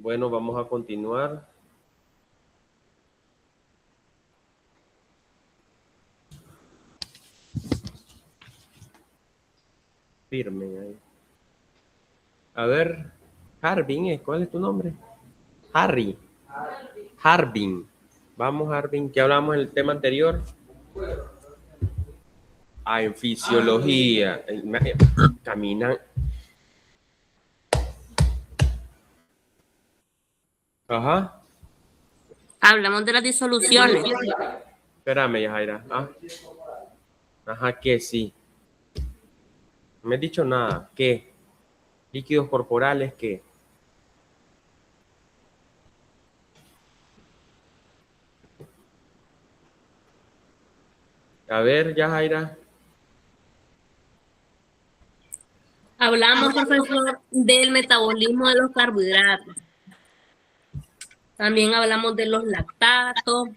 Bueno, vamos a continuar. Firme ahí. A ver, Harbin, ¿cuál es tu nombre? Harry. Harbin. Vamos, Harbin, ¿qué hablamos en el tema anterior? Ah, en fisiología. Caminan. Ajá. Hablamos de las disoluciones. Espérame, Yajaira. Ah. Ajá, que sí. No me has dicho nada. ¿Qué? Líquidos corporales, ¿qué? A ver, Yajaira. Hablamos, profesor, del metabolismo de los carbohidratos. También hablamos de los lactatos,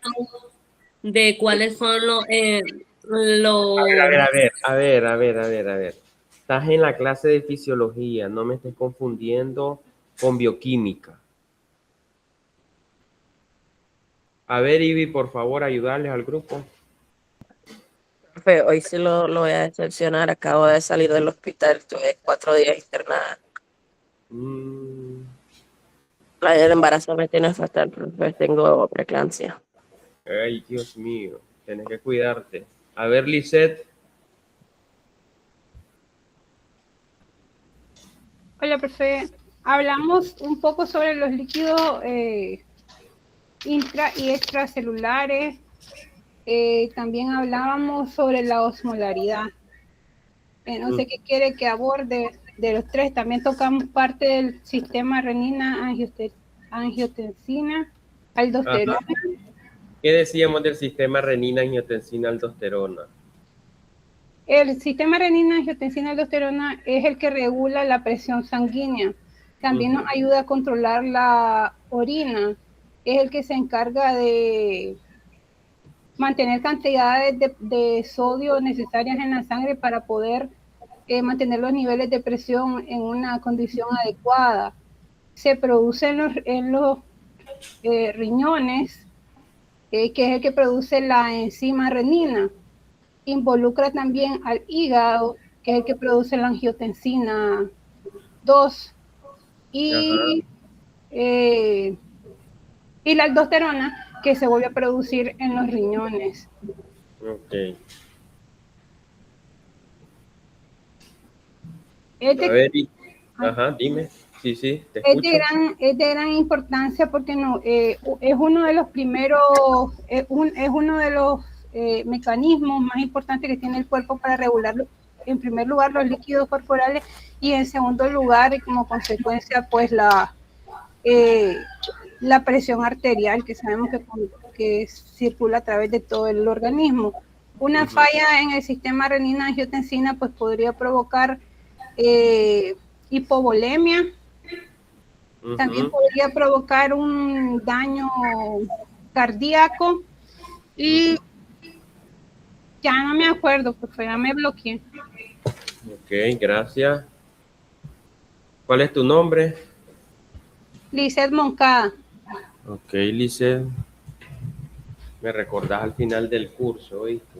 de cuáles son A ver. Estás en la clase de fisiología, no me estés confundiendo con bioquímica. A ver, Ivy, por favor, ayudarles al grupo. Profe, hoy sí lo voy a decepcionar. Acabo de salir del hospital, estuve 4 días internada. El embarazo me tiene fatal, profe. Tengo preeclampsia. Ay, Dios mío, tienes que cuidarte. A ver, Lisette. Hola, profe. Hablamos un poco sobre los líquidos intra y extracelulares. También hablábamos sobre la osmolaridad. No sé qué quiere que aborde de los tres. También tocamos parte del sistema renina, angiotensina, aldosterona. Ajá. ¿Qué decíamos del sistema renina, angiotensina, aldosterona? El sistema renina, angiotensina, aldosterona es el que regula la presión sanguínea. También nos ayuda a controlar la orina. Es el que se encarga de mantener cantidades de sodio necesarias en la sangre para poder mantener los niveles de presión en una condición adecuada. Se produce en los riñones, que es el que produce la enzima renina. Involucra también al hígado, que es el que produce la angiotensina 2, y la aldosterona, que se vuelve a producir en los riñones. Ok. A ver, ajá, dime. Sí, te escucho. Es de gran importancia porque es uno de los primeros, es uno de los mecanismos más importantes que tiene el cuerpo para regular, en primer lugar, los líquidos corporales, y en segundo lugar, y como consecuencia, pues la presión arterial, que sabemos que circula a través de todo el organismo. Una falla en el sistema renina-angiotensina pues podría provocar hipovolemia. También podría provocar un daño cardíaco, y ya no me acuerdo, porque ya me bloqueé. Ok, gracias. ¿Cuál es tu nombre? Lisette Moncada. Ok, Lisette. Me recordás al final del curso, ¿oíste?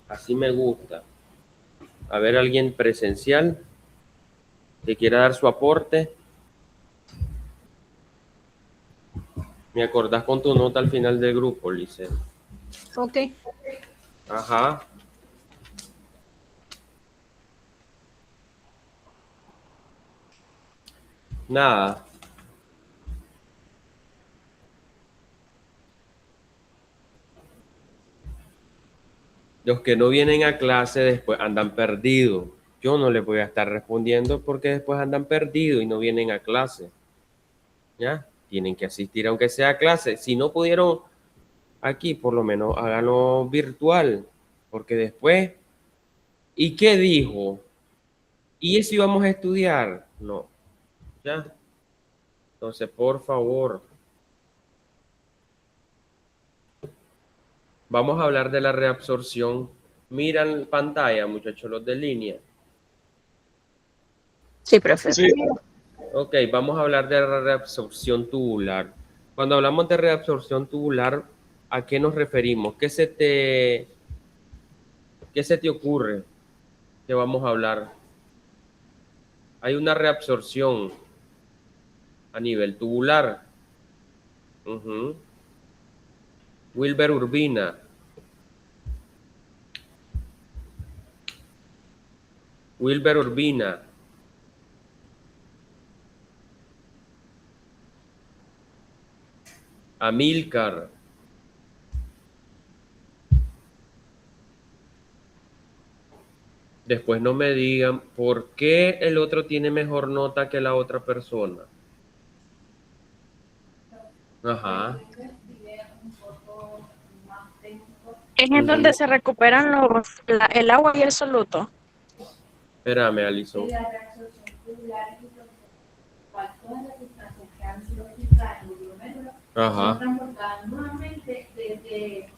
Así me gusta. A ver, alguien presencial que quiera dar su aporte. Me acordás con tu nota al final del grupo, Lisette. Ok. Ajá. Nada. Los que no vienen a clase después andan perdidos. Yo no les voy a estar respondiendo porque después andan perdidos y no vienen a clase. ¿Ya? Tienen que asistir aunque sea a clase. Si no pudieron aquí, por lo menos háganlo virtual. Porque después, ¿y qué dijo? ¿Y eso íbamos a estudiar? No. ¿Ya? Entonces, por favor. Vamos a hablar de la reabsorción. Miran pantalla, muchachos, los de línea. Sí, profe. Sí. Ok, vamos a hablar de la reabsorción tubular. Cuando hablamos de reabsorción tubular, ¿a qué nos referimos? ¿Qué se te ocurre que vamos a hablar? Hay una reabsorción a nivel tubular. Ujú. Wilber Urbina. Wilber Urbina. Amílcar. Después no me digan por qué el otro tiene mejor nota que la otra persona. Ajá. Es en donde se recuperan el agua y el soluto. Espérame, Alison. La reabsorción tubular es todas las sustancias que han sido filtradas en los glomérulos son Ajá. transportadas nuevamente desde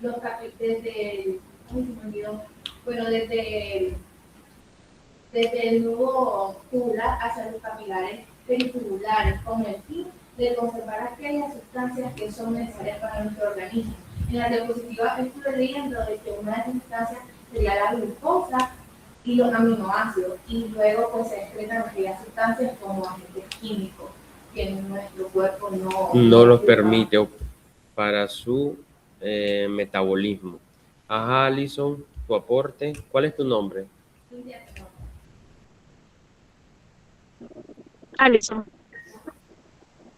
los desde uy, se me olvidó. Bueno, desde el nudo tubular hacia los capilares peritubulares con el fin de conservar aquellas sustancias que son necesarias para nuestro organismo. En la diapositiva estuve leyendo de que una de las sustancias sería la glucosa y los aminoácidos, y luego pues se excretan aquellas sustancias como agentes químicos que nuestro cuerpo No los permite para su metabolismo. Ajá, Alison, tu aporte. ¿Cuál es tu nombre? Alison,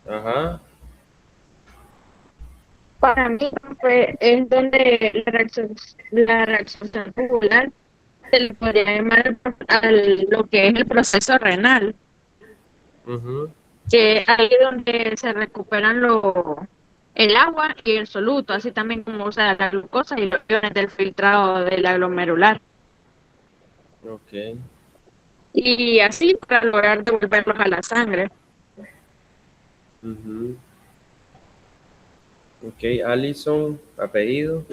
Ajá. para mí es donde la reacción tubular se le podría llamar lo que es el proceso renal, Ujú. que es ahí donde se recuperan el agua y el soluto, así también como la glucosa y los iones del filtrado del aglomerular. Ok. Y así para lograr devolverlos a la sangre. Ujú. Ok, Alison, apellido.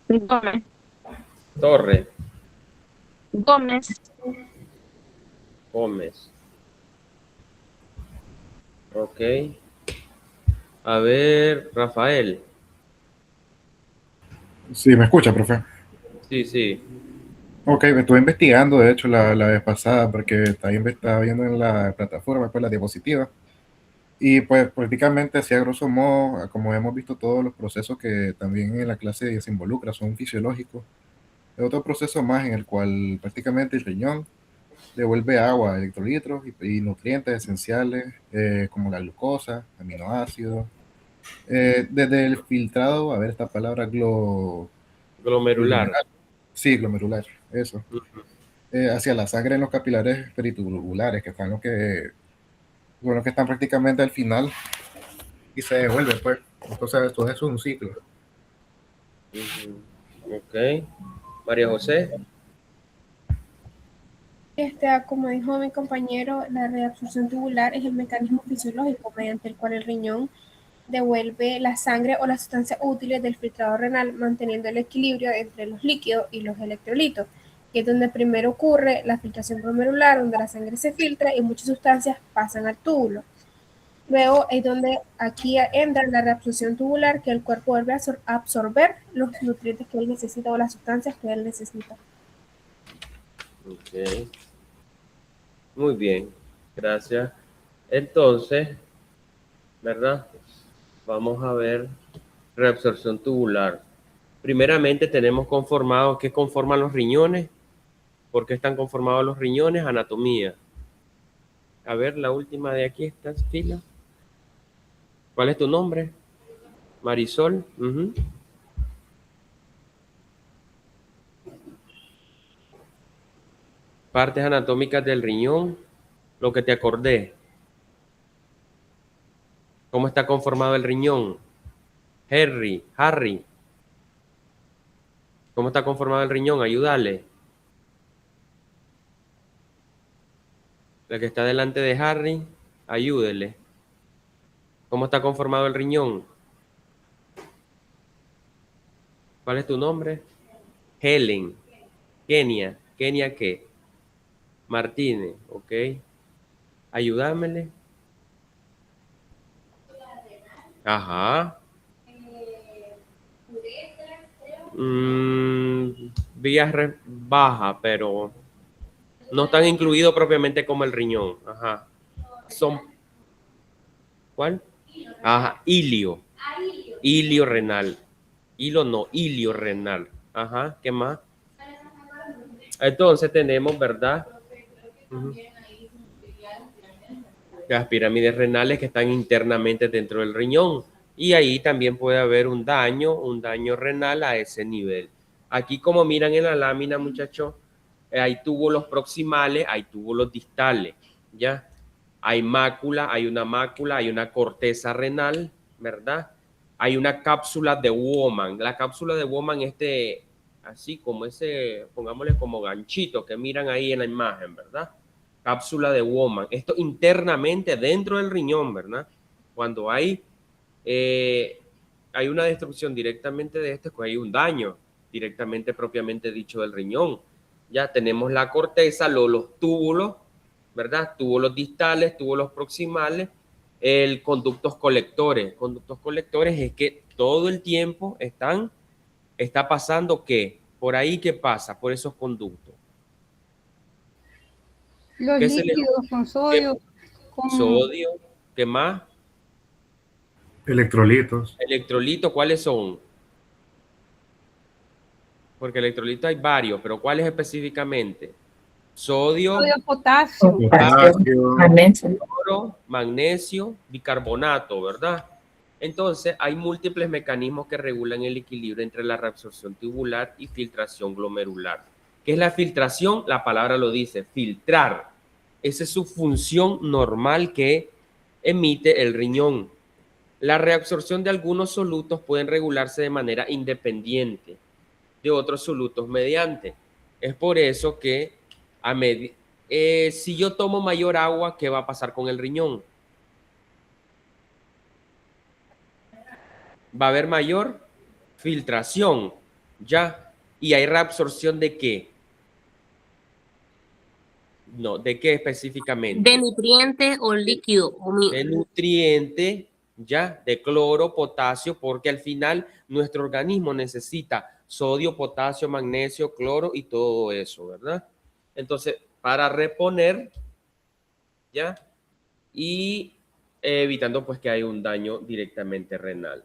Gómez, Torre. Gómez, Gómez. Ok. A ver, Rafael. Sí, me escucha, profe. Sí, sí. Ok, me estuve investigando, de hecho, la vez pasada, porque estaba viendo en la plataforma, pues, la diapositiva. Y pues prácticamente, así a grosso modo, como hemos visto todos los procesos que también en la clase se involucra, son fisiológicos. Es otro proceso más en el cual prácticamente el riñón devuelve agua, electrolitos y nutrientes esenciales, como la glucosa, aminoácidos. Desde el filtrado, a ver esta palabra, Glomerular. glomerular. Sí, glomerular, eso. Ujú. Hacia la sangre en los capilares peritubulares, que están los que están prácticamente al final y se devuelve, pues. Entonces, todo eso es un ciclo. Ujú. Ok. María José. Como dijo mi compañero, la reabsorción tubular es el mecanismo fisiológico mediante el cual el riñón devuelve la sangre o las sustancias útiles del filtrado renal, manteniendo el equilibrio entre los líquidos y los electrolitos, que es donde primero ocurre la filtración glomerular, donde la sangre se filtra y muchas sustancias pasan al túbulo. Luego es donde aquí entra la reabsorción tubular, que el cuerpo vuelve a absorber los nutrientes que él necesita o las sustancias que él necesita. Ok. Muy bien. Gracias. Entonces, ¿verdad? Vamos a ver reabsorción tubular. Primeramente tenemos conformado qué conforman los riñones. ¿Por qué están conformados los riñones? Anatomía. A ver, la última de aquí, estas filas. ¿Cuál es tu nombre? Marisol. Ujú. Partes anatómicas del riñón. Lo que te acordé. ¿Cómo está conformado el riñón? Harry. ¿Cómo está conformado el riñón? Ayúdale. La que está delante de Harry, ayúdele. ¿Cómo está conformado el riñón? ¿Cuál es tu nombre? Helen. Kenia. ¿Kenia qué? Martínez, ok. Ayúdamele. Ajá. Vías baja, pero no están incluidos propiamente como el riñón. Ajá. Son, ¿cuál? Ajá, ilio. Ilio renal. Hilo no, ilio renal. Ajá, ¿qué más? Entonces tenemos, ¿verdad? Las pirámides renales que están internamente dentro del riñón. Y ahí también puede haber un daño renal a ese nivel. Aquí, como miran en la lámina, muchachos, hay túbulos proximales, hay túbulos distales, ¿ya? Hay mácula, hay una corteza renal, ¿verdad? Hay una cápsula de Woman. La cápsula de Woman es así como ese, pongámosle como ganchito que miran ahí en la imagen, ¿verdad? Cápsula de Woman. Esto internamente dentro del riñón, ¿verdad? Cuando hay una destrucción directamente de esto, pues hay un daño directamente propiamente dicho del riñón. Ya tenemos la corteza, los túbulos, ¿verdad? Túbulos distales, túbulos proximales, conductos colectores. Conductos colectores es que todo el tiempo está pasando ¿qué? Por ahí, ¿qué pasa? Por esos conductos. Los ¿Qué se le- líquidos con sodio, con Sodio, ¿qué más? Electrolitos. Electrolitos, ¿cuáles son? Porque electrolitos hay varios, pero ¿cuáles específicamente? Sodio, sodio, potasio. Potasio. cloro, magnesio, bicarbonato, ¿verdad? Entonces, hay múltiples mecanismos que regulan el equilibrio entre la reabsorción tubular y filtración glomerular. ¿Qué es la filtración? La palabra lo dice, filtrar. Esa es su función normal que emite el riñón. La reabsorción de algunos solutos pueden regularse de manera independiente de otros solutos mediante. Es por eso que si yo tomo mayor agua, ¿qué va a pasar con el riñón? Va a haber mayor filtración, ¿ya? ¿Y hay reabsorción de qué? No, ¿de qué específicamente? De nutrientes o líquido. De nutriente, ¿ya? De cloro, potasio, porque al final nuestro organismo necesita sodio, potasio, magnesio, cloro y todo eso, ¿verdad? Entonces, para reponer, ¿ya? Y evitando pues que haya un daño directamente renal.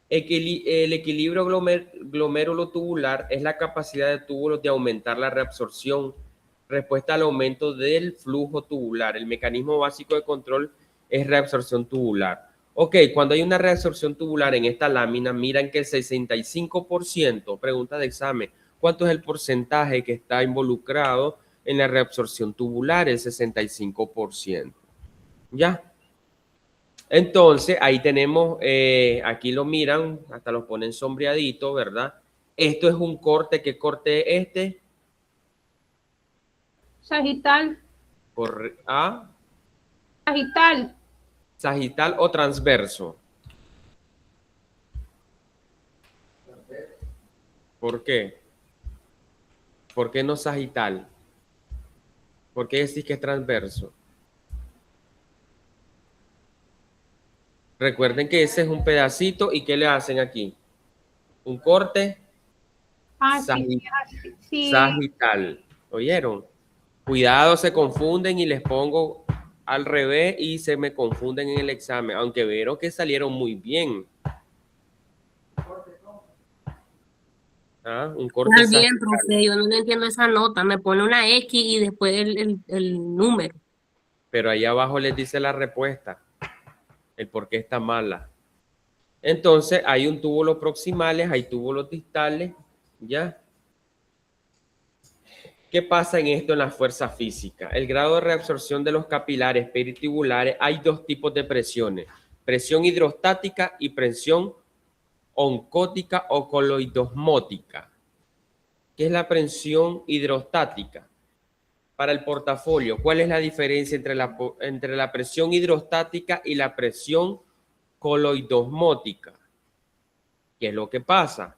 El equilibrio glomérulo tubular es la capacidad de túbulos de aumentar la reabsorción respuesta al aumento del flujo tubular. El mecanismo básico de control es reabsorción tubular. Ok, cuando hay una reabsorción tubular en esta lámina, miran que el 65%, pregunta de examen, ¿cuánto es el porcentaje que está involucrado en la reabsorción tubular? El 65%. ¿Ya? Entonces, ahí tenemos, aquí lo miran, hasta lo ponen sombreadito, ¿verdad? Esto es un corte, ¿qué corte es este? Sagital. Sagital. Sagital o transverso. ¿Por qué? ¿Por qué no sagital? ¿Por qué decís que es transverso? Recuerden que ese es un pedacito y ¿qué le hacen aquí? Un corte sagital. ¿Oyeron? Cuidado, se confunden y les pongo al revés y se me confunden en el examen, aunque vieron que salieron muy bien. Un corte Está bien, sagital. profe, yo no entiendo esa nota. Me pone una X y después el número. Pero ahí abajo les dice la respuesta, el por qué está mala. Entonces, hay un túbulo proximales, hay túbulos distales, ¿ya? ¿Qué pasa en esto en la fuerza física? El grado de reabsorción de los capilares peritubulares, hay dos tipos de presiones, presión hidrostática y presión oncótica o coloidosmótica. ¿Qué es la presión hidrostática? Para el portafolio, ¿cuál es la diferencia entre la presión hidrostática y la presión coloidosmótica? ¿Qué es lo que pasa?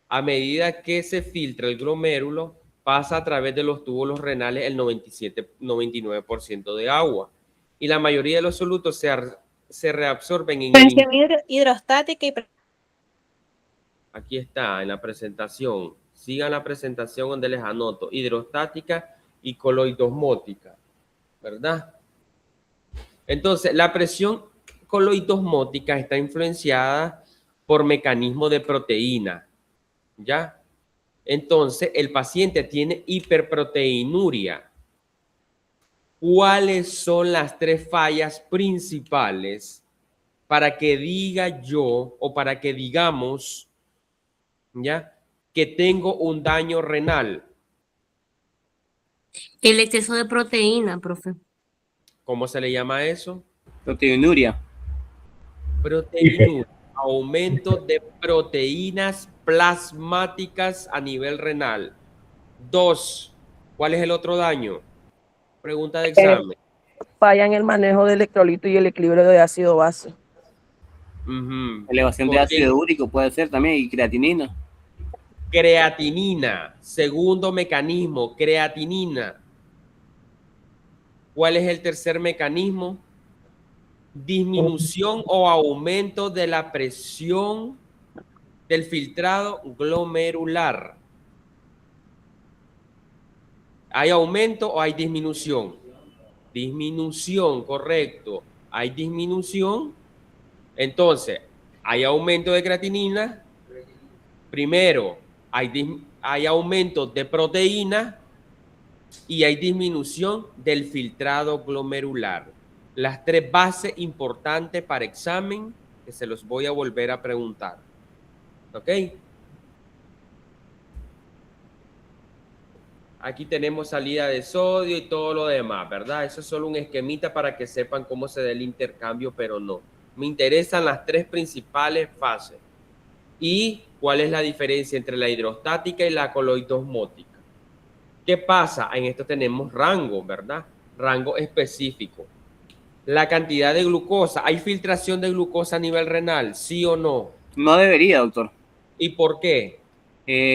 A medida que se filtra el glomérulo, pasa a través de los túbulos renales el 99% de agua. y la mayoría de los solutos se reabsorben en Tensión hidrostática y Aquí está en la presentación. Sigan la presentación donde les anoto. Hidrostática y coloidosmótica, ¿verdad? Entonces, la presión coloidosmótica está influenciada por mecanismo de proteína, ¿ya? Entonces, el paciente tiene hiperproteinuria. ¿Cuáles son las 3 fallas principales para que diga yo o para que digamos, ¿ya?, que tengo un daño renal? El exceso de proteína, profe. ¿Cómo se le llama eso? Proteinuria. Proteinuria. Aumento de proteínas plasmáticas a nivel renal. 2. ¿Cuál es el otro daño? Pregunta de examen. Falla en el manejo de electrolito y el equilibrio de ácido-base. Elevación de ácido úrico puede ser también, y creatinina. Creatinina. Segundo mecanismo, creatinina. ¿Cuál es el tercer mecanismo? Disminución o aumento de la presión del filtrado glomerular. ¿Hay aumento o hay disminución? Disminución, correcto. Hay disminución. Entonces, hay aumento de creatinina. Primero, hay aumento de proteína y hay disminución del filtrado glomerular. Las 3 bases importantes para examen que se los voy a volver a preguntar. ¿Ok? Aquí tenemos salida de sodio y todo lo demás, ¿verdad? Eso es solo un esquemita para que sepan cómo se da el intercambio, pero no. Me interesan las 3 principales fases. ¿Y cuál es la diferencia entre la hidrostática y la coloidosmótica? ¿Qué pasa? En esto tenemos rango, ¿verdad? Rango específico. La cantidad de glucosa. ¿Hay filtración de glucosa a nivel renal? ¿Sí o no? No debería, doctor. ¿Y por qué?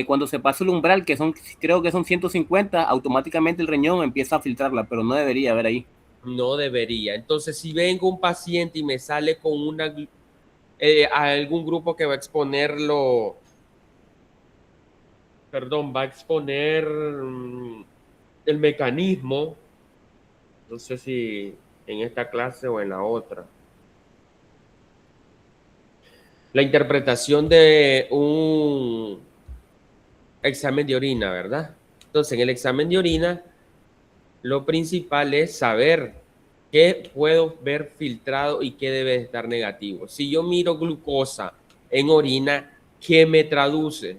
Cuando se pasa el umbral, que son, creo que son 150, automáticamente el riñón empieza a filtrarla, pero no debería haber ahí. No debería. Entonces, si vengo un paciente y me sale con una a algún grupo que va a exponerlo, perdón, va a exponer el mecanismo, no sé si en esta clase o en la otra. La interpretación de un examen de orina, ¿verdad? Entonces, en el examen de orina, lo principal es saber qué puedo ver filtrado y qué debe estar negativo. Si yo miro glucosa en orina, ¿qué me traduce?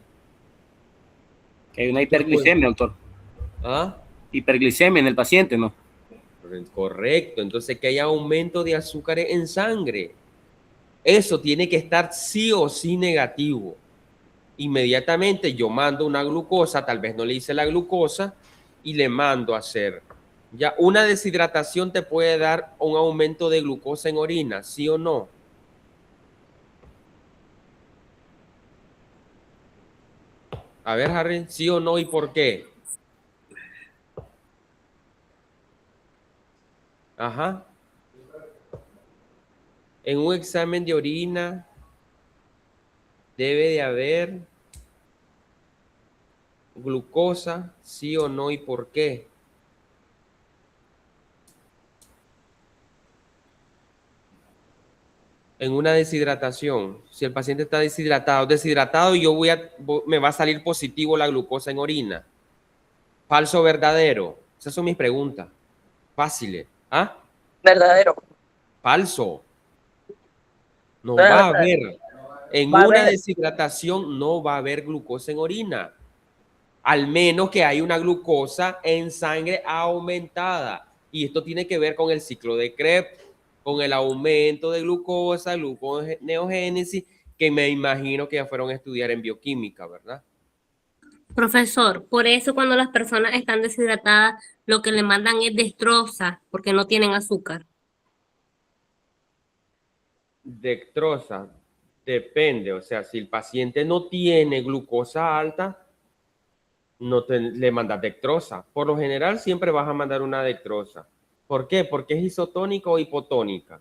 Que hay una hiperglicemia, doctor. ¿Ah? Hiperglicemia en el paciente, ¿no? Correcto. Entonces, que hay aumento de azúcar en sangre. Eso tiene que estar sí o sí negativo. Inmediatamente yo mando una glucosa, tal vez no le hice la glucosa, y le mando a hacer. Ya, una deshidratación te puede dar un aumento de glucosa en orina, ¿sí o no? A ver, Harry, ¿sí o no y por qué? Ajá. En un examen de orina debe de haber glucosa, ¿sí o no y por qué? En una deshidratación, si el paciente está deshidratado, me va a salir positivo la glucosa en orina. ¿Falso o verdadero? Esas son mis preguntas. Fáciles. ¿Ah? Verdadero. Falso. No va a haber. En una deshidratación no va a haber glucosa en orina. Al menos que haya una glucosa en sangre aumentada. Y esto tiene que ver con el ciclo de Krebs, con el aumento de glucosa, gluconeogénesis, que me imagino que ya fueron a estudiar en bioquímica, ¿verdad? Profesor, por eso cuando las personas están deshidratadas, lo que le mandan es dextrosa, porque no tienen azúcar. Dextrosa, depende. O sea, si el paciente no tiene glucosa alta, no le mandas dextrosa. Por lo general, siempre vas a mandar una dextrosa. ¿Por qué? Porque es isotónica o hipotónica.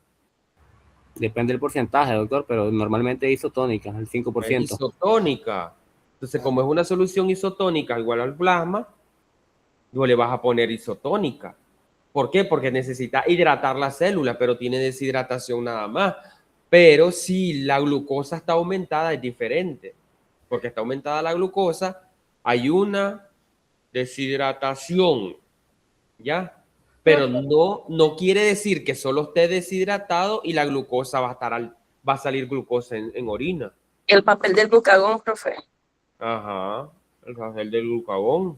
Depende del porcentaje, doctor, pero normalmente es isotónica, el 5%. Es isotónica. Entonces, como es una solución isotónica igual al plasma, no le vas a poner isotónica. ¿Por qué? Porque necesita hidratar la célula, pero tiene deshidratación nada más. Pero si la glucosa está aumentada, es diferente. Porque está aumentada la glucosa, hay una deshidratación, ¿ya? Pero no quiere decir que solo esté deshidratado y la glucosa va a salir glucosa en orina. El papel del glucagón, profe. Ajá, el papel del glucagón. O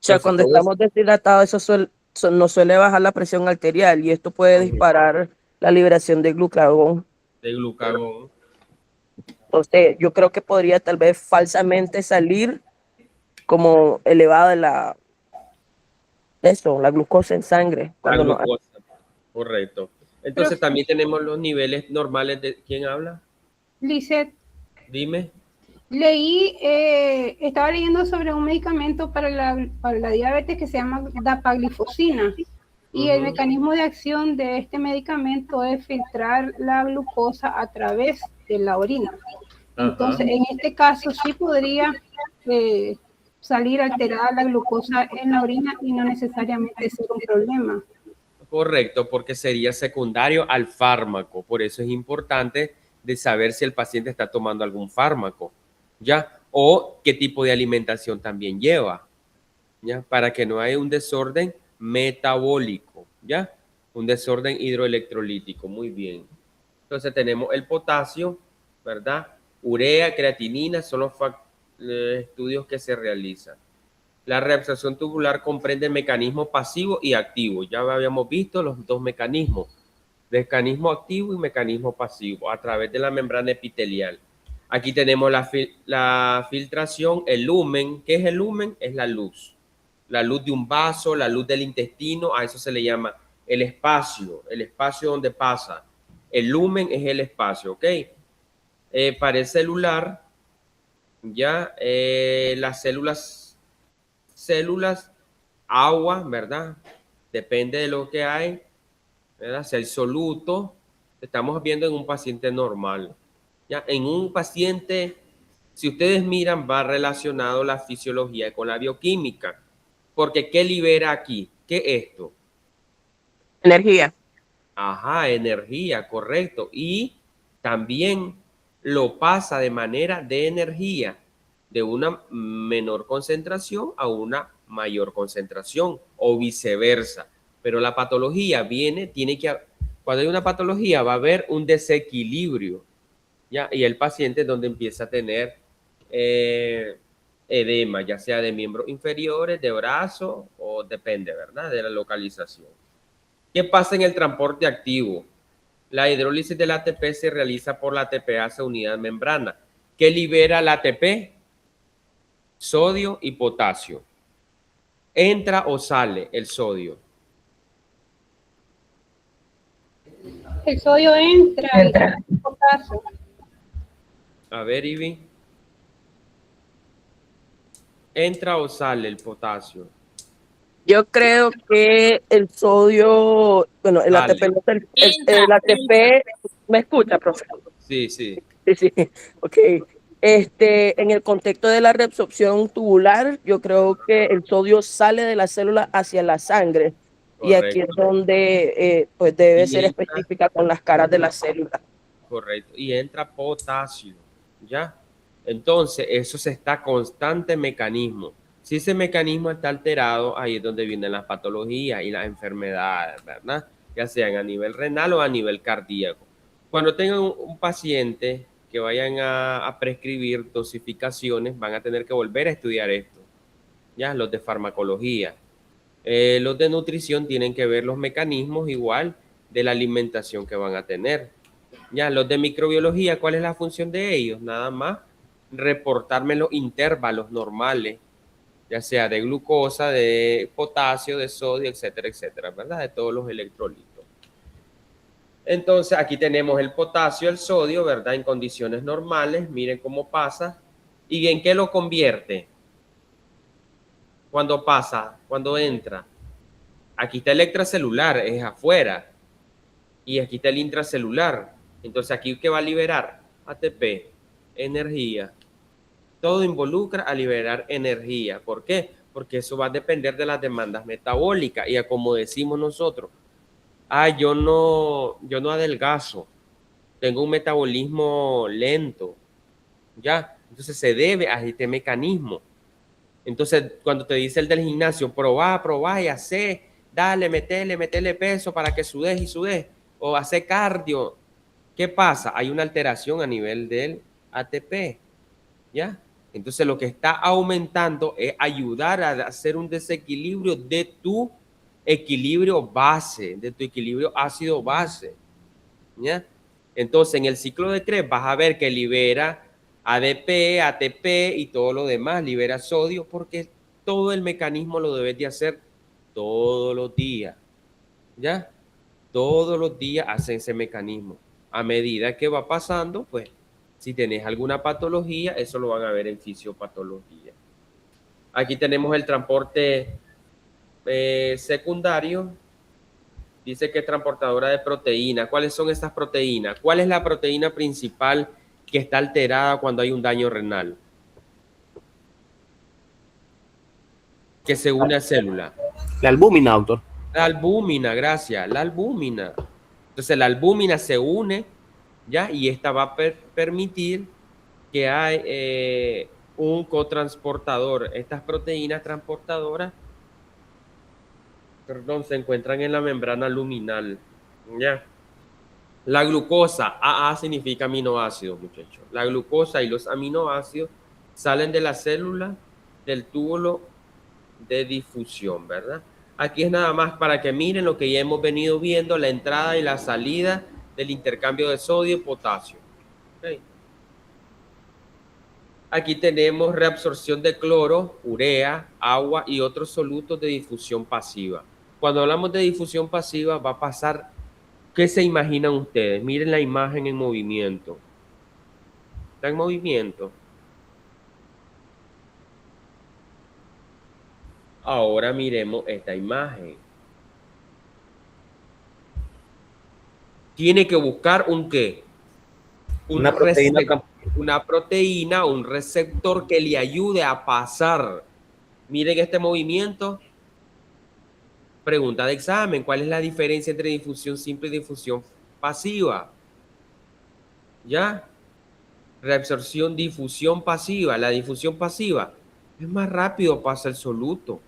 sea, Entonces, cuando todo estamos deshidratados, nos suele bajar la presión arterial y esto puede disparar la liberación de glucagón. de glucagón. Entonces, yo creo que podría tal vez falsamente salir como elevada la glucosa en sangre. La Cuando no- glucosa, correcto. Entonces también tenemos los niveles normales de... ¿Quién habla? Lisette, Dime. estaba leyendo sobre un medicamento para la diabetes que se llama dapaglifosina. Y el mecanismo de acción de este medicamento es filtrar la glucosa a través de la orina. Entonces, en este caso sí podría salir alterada la glucosa en la orina y no necesariamente ser un problema. Correcto, porque sería secundario al fármaco. Por eso es importante de saber si el paciente está tomando algún fármaco, ¿ya? O qué tipo de alimentación también lleva, ¿ya? Para que no haya un desorden metabólico, ¿ya? Un desorden hidroelectrolítico. Muy bien. Entonces tenemos el potasio, ¿verdad? Urea, creatinina, son los estudios que se realizan. La reabsorción tubular comprende mecanismo pasivo y activo. Ya habíamos visto los dos mecanismos, mecanismo activo y mecanismo pasivo, a través de la membrana epitelial. Aquí tenemos la filtración, el lumen. ¿Qué es el lumen? Es la luz de un vaso, la luz del intestino, a eso se le llama el espacio donde pasa. El lumen es el espacio, ¿ok? Para el celular, ya las células, agua, ¿verdad? Depende de lo que hay, ¿verdad? Si hay soluto, estamos viendo en un paciente normal. Ya en un paciente, si ustedes miran, va relacionado la fisiología con la bioquímica. Porque ¿qué libera aquí? ¿Qué es esto? Energía. Ajá, energía, correcto. Y también lo pasa de manera de energía, de una menor concentración a una mayor concentración o viceversa. Pero la patología cuando hay una patología va a haber un desequilibrio, ¿ya? Y el paciente es donde empieza a tener edema, ya sea de miembros inferiores, de brazo o depende, ¿verdad? De la localización. ¿Qué pasa en el transporte activo? La hidrólisis del ATP se realiza por la ATPasa unidad membrana. ¿Qué libera el ATP? Sodio y potasio. ¿Entra o sale el sodio? El sodio entra. Y el potasio. A ver, Ivy. ¿Entra o sale el potasio? Yo creo que el sodio, bueno, el Dale. ATP, el ATP, ¿me escucha, profe? Sí, sí. Sí, ok. En el contexto de la reabsorción tubular, yo creo que el sodio sale de la célula hacia la sangre. Correcto. Y aquí es donde pues debe Y ser entra- específica con las caras de la célula. Correcto. Y entra potasio, ¿ya? Entonces, eso se está constante mecanismo. Si ese mecanismo está alterado, ahí es donde vienen las patologías y las enfermedades, ¿verdad? Ya sean a nivel renal o a nivel cardíaco. Cuando tengan un paciente que vayan a prescribir dosificaciones, van a tener que volver a estudiar esto, ¿ya? Los de farmacología. Los de nutrición tienen que ver los mecanismos igual de la alimentación que van a tener. Ya, los de microbiología, ¿cuál es la función de ellos? Nada más reportarme los intervalos normales, ya sea de glucosa, de potasio, de sodio, etcétera, etcétera, ¿verdad? De todos los electrolitos. Entonces, aquí tenemos el potasio, el sodio, ¿verdad? En condiciones normales, miren cómo pasa. ¿Y en qué lo convierte? Cuando pasa, cuando entra. Aquí está el extracelular, es afuera. Y aquí está el intracelular. Entonces, ¿aquí qué va a liberar? ATP, energía. Todo involucra a liberar energía. ¿Por qué? Porque eso va a depender de las demandas metabólicas. Y como decimos nosotros, yo no adelgazo, tengo un metabolismo lento, ¿ya? Entonces se debe a este mecanismo. Entonces, cuando te dice el del gimnasio, probá y hacé, dale, metele peso para que sudes y sudes, o hace cardio, ¿qué pasa? Hay una alteración a nivel del ATP, ¿ya? Entonces, lo que está aumentando es ayudar a hacer un desequilibrio de tu equilibrio base, de tu equilibrio ácido base, ¿ya? Entonces, en el ciclo de Krebs vas a ver que libera ADP, ATP y todo lo demás, libera sodio, porque todo el mecanismo lo debes de hacer todos los días, ¿ya? Todos los días hacen ese mecanismo. A medida que va pasando, pues, si tenés alguna patología, eso lo van a ver en fisiopatología. Aquí tenemos el transporte secundario. Dice que es transportadora de proteínas. ¿Cuáles son estas proteínas? ¿Cuál es la proteína principal que está alterada cuando hay un daño renal? Que se une a célula. La albúmina, doctor. La albúmina, gracias. La albúmina. Entonces la albúmina se une, ¿ya? Y esta va a permitir que hay un cotransportador. Estas proteínas transportadoras, perdón, se encuentran en la membrana luminal, ¿ya? La glucosa, AA significa aminoácidos, muchachos. La glucosa y los aminoácidos salen de la célula del túbulo de difusión, ¿verdad? Aquí es nada más para que miren lo que ya hemos venido viendo, la entrada y la salida del intercambio de sodio y potasio. Okay. Aquí tenemos reabsorción de cloro, urea, agua y otros solutos de difusión pasiva. Cuando hablamos de difusión pasiva va a pasar, ¿qué se imaginan ustedes? Miren la imagen en movimiento. Está en movimiento. Ahora miremos esta imagen. Tiene que buscar un ¿qué? Una proteína, un receptor que le ayude a pasar. Miren este movimiento. Pregunta de examen. ¿Cuál es la diferencia entre difusión simple y difusión pasiva? ¿Ya? Reabsorción, difusión pasiva. La difusión pasiva es más rápido, pasa el soluto.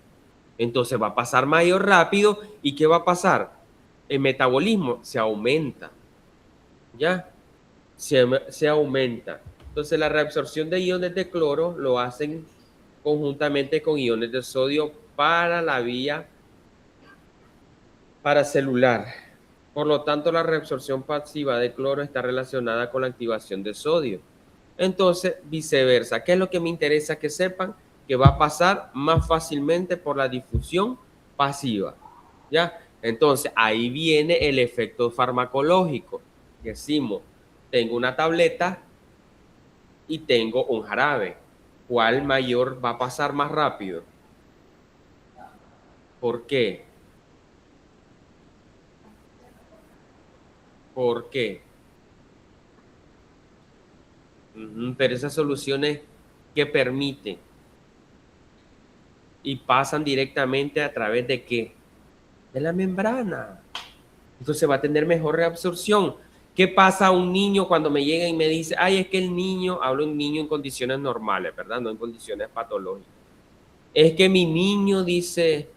Entonces va a pasar mayor rápido. ¿Y qué va a pasar? El metabolismo se aumenta. ¿Ya? Se aumenta. Entonces la reabsorción de iones de cloro lo hacen conjuntamente con iones de sodio para la vía paracelular. Por lo tanto, la reabsorción pasiva de cloro está relacionada con la activación de sodio. Entonces, viceversa. ¿Qué es lo que me interesa que sepan? Que va a pasar más fácilmente por la difusión pasiva. ¿Ya? Entonces, ahí viene el efecto farmacológico. Decimos, tengo una tableta y tengo un jarabe. ¿Cuál mayor va a pasar más rápido? ¿Por qué? ¿Por qué? Pero esas soluciones que permiten y pasan directamente a través de ¿qué? De la membrana. Entonces va a tener mejor reabsorción. ¿Qué pasa a un niño cuando me llega y me dice, ay, es que el niño, hablo de un niño en condiciones normales, ¿verdad? No en condiciones patológicas. Es que mi niño dice,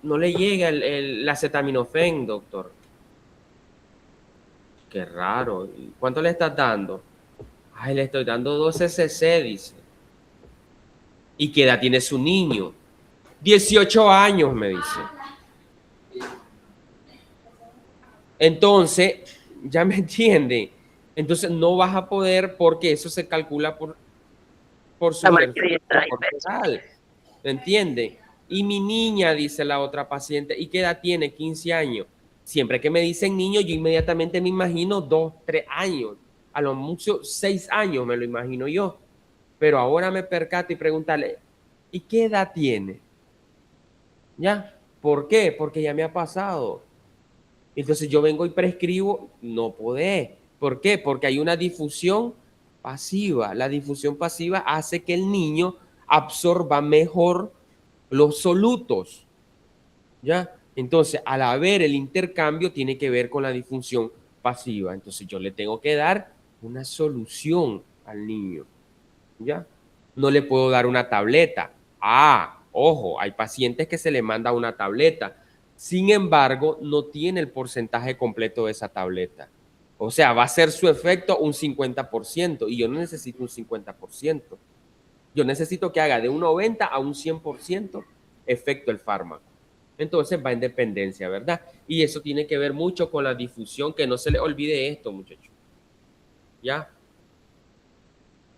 no le llega el acetaminofén, doctor. Qué raro. ¿Cuánto le estás dando? Ay, le estoy dando 12 cc, dice. ¿Y qué edad tiene su niño? 18 años, me dice. Entonces, ya me entiende. Entonces no vas a poder porque eso se calcula por su corporal. ¿Me entiende? Y mi niña, dice la otra paciente, ¿y qué edad tiene? 15 años. Siempre que me dicen niño, yo inmediatamente me imagino 2, 3 años. A lo mucho 6 años me lo imagino yo. Pero ahora me percato y preguntarle, ¿y qué edad tiene? ¿Ya? ¿Por qué? Porque ya me ha pasado. Entonces yo vengo y prescribo, no podés. ¿Por qué? Porque hay una difusión pasiva. La difusión pasiva hace que el niño absorba mejor los solutos. ¿Ya? Entonces, al haber el intercambio, tiene que ver con la difusión pasiva. Entonces, yo le tengo que dar una solución al niño. ¿Ya? No le puedo dar una tableta. Ojo, hay pacientes que se le manda una tableta. Sin embargo, no tiene el porcentaje completo de esa tableta. O sea, va a ser su efecto un 50% y yo no necesito un 50%. Yo necesito que haga de un 90 a un 100% efecto el fármaco. Entonces va en dependencia, ¿verdad? Y eso tiene que ver mucho con la difusión, que no se le olvide esto, muchachos. ¿Ya?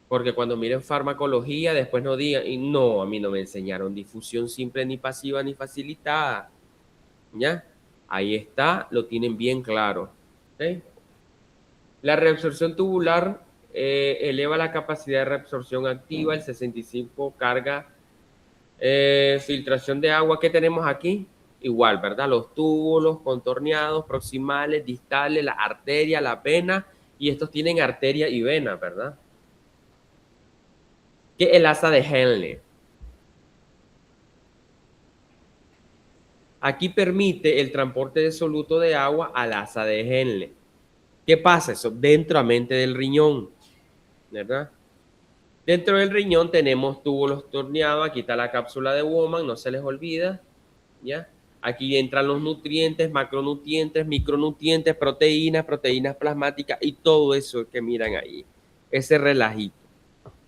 Porque cuando miren farmacología, después no digan, y no, a mí no me enseñaron difusión simple, ni pasiva, ni facilitada. ¿Ya? Ahí está, lo tienen bien claro. ¿Sí? La reabsorción tubular eleva la capacidad de reabsorción activa, el 65 carga, filtración de agua. ¿Qué tenemos aquí? Igual, ¿verdad? Los túbulos contorneados, proximales, distales, la arteria, la vena, y estos tienen arteria y vena, ¿verdad? ¿Qué es el asa de Henle? Aquí permite el transporte de soluto de agua al asa de Henle. ¿Qué pasa? Eso dentramente del riñón, ¿verdad? Dentro del riñón tenemos túbulos torneados. Aquí está la cápsula de Bowman, no se les olvida, ¿ya? Aquí entran los nutrientes, macronutrientes, micronutrientes, proteínas, proteínas plasmáticas y todo eso que miran ahí, ese relajito.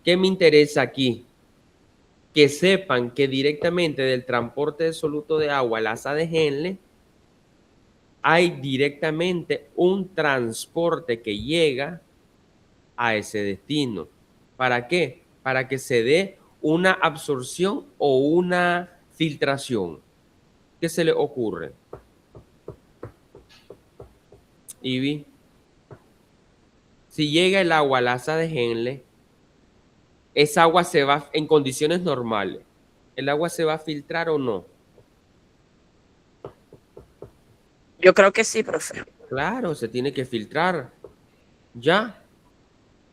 ¿Qué me interesa aquí? Que sepan que directamente del transporte de soluto de agua al asa de Henle hay directamente un transporte que llega a ese destino. ¿Para qué? Para que se dé una absorción o una filtración. ¿Qué se le ocurre? Ivy, si llega el agua al asa de Henle, esa agua se va en condiciones normales. ¿El agua se va a filtrar o no? Yo creo que sí, profe. Claro, se tiene que filtrar. ¿Ya?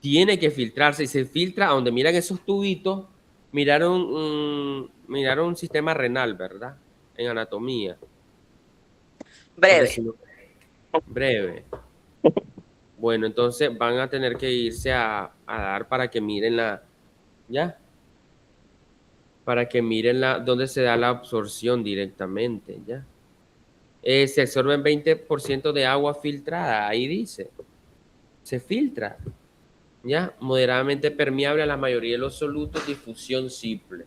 Tiene que filtrarse y se filtra a donde miran esos tubitos. Miraron un sistema renal, ¿verdad? En anatomía. Breve. Breve. Bueno, entonces van a tener que irse a dar para que miren ¿ya? Para que miren dónde se da la absorción directamente, ¿ya? Se absorben 20% de agua filtrada, ahí dice. Se filtra, ¿ya? Moderadamente permeable a la mayoría de los solutos, difusión simple.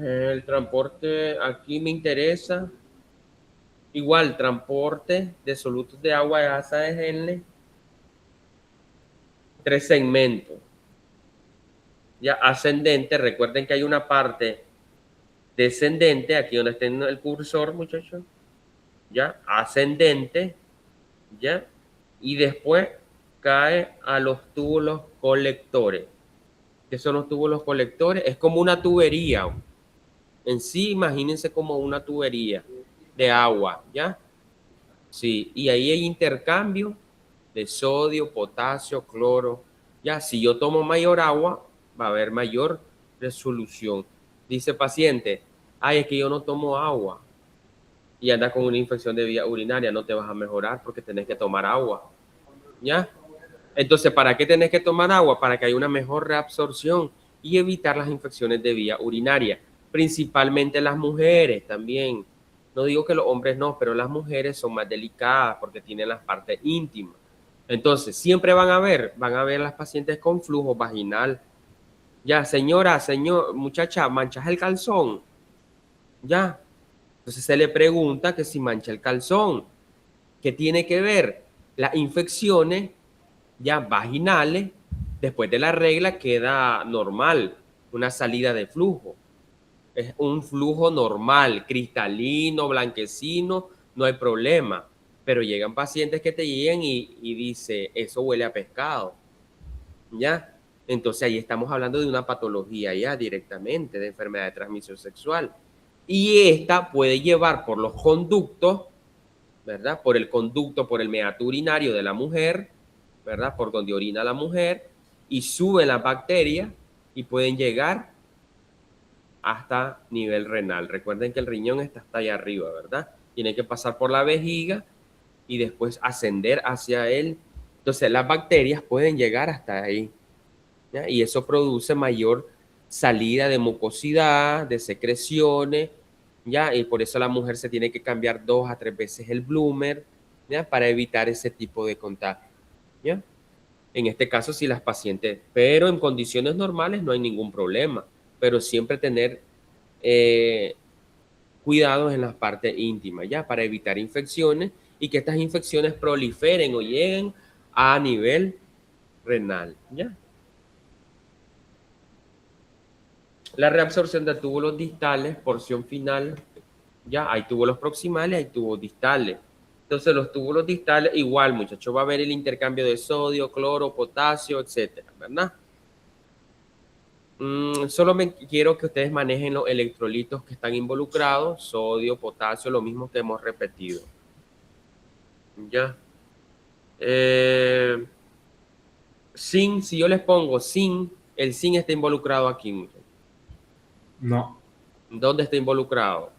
El transporte, aquí me interesa. Igual, transporte de solutos de agua de asa de Henle. 3 segmentos. Ya ascendente, recuerden que hay una parte descendente, aquí donde está el cursor, muchachos. Ya, ascendente, ya. Y después cae a los túbulos colectores. ¿Qué son los túbulos colectores? Es como una tubería. En sí, imagínense como una tubería de agua, ¿ya? Sí, y ahí hay intercambio de sodio, potasio, cloro. Ya, si yo tomo mayor agua, va a haber mayor resolución. Dice paciente, es que yo no tomo agua y andas con una infección de vía urinaria, no te vas a mejorar porque tenés que tomar agua, ¿ya? Entonces, ¿para qué tenés que tomar agua? Para que haya una mejor reabsorción y evitar las infecciones de vía urinaria, principalmente las mujeres también. No digo que los hombres no, pero las mujeres son más delicadas porque tienen las partes íntimas. Entonces, siempre van a ver las pacientes con flujo vaginal. Ya, señora, muchacha, ¿manchas el calzón? Ya. Entonces se le pregunta que si mancha el calzón. ¿Qué tiene que ver? Las infecciones ya vaginales, después de la regla queda normal, una salida de flujo. Es un flujo normal, cristalino, blanquecino, no hay problema. Pero llegan pacientes que te llegan y dice, eso huele a pescado. ¿ya? Entonces ahí estamos hablando de una patología ya directamente, de enfermedad de transmisión sexual. Y esta puede llevar por los conductos, ¿verdad? Por el conducto, por el meato urinario de la mujer, ¿verdad? Por donde orina la mujer, y suben las bacterias y pueden llegar hasta nivel renal. Recuerden que el riñón está hasta allá arriba, ¿verdad? Tiene que pasar por la vejiga y después ascender hacia él. Entonces las bacterias pueden llegar hasta ahí, ¿ya? Y eso produce mayor salida de mucosidad, de secreciones, ¿ya? Y por eso la mujer se tiene que cambiar 2 a 3 veces el bloomer, ¿ya? Para evitar ese tipo de contagio, ¿ya? En este caso, si las pacientes, pero en condiciones normales no hay ningún problema, pero siempre tener cuidados en las partes íntimas, ¿ya? Para evitar infecciones y que estas infecciones proliferen o lleguen a nivel renal, ¿ya? La reabsorción de túbulos distales, porción final, ya hay túbulos proximales, hay túbulos distales. Entonces los túbulos distales, igual muchachos, va a haber el intercambio de sodio, cloro, potasio, etcétera, ¿verdad? Solo quiero que ustedes manejen los electrolitos que están involucrados, sodio, potasio, lo mismo que hemos repetido. Ya. Zinc, si yo les pongo zinc, el zinc está involucrado aquí, muchachos. No. ¿Dónde está involucrado?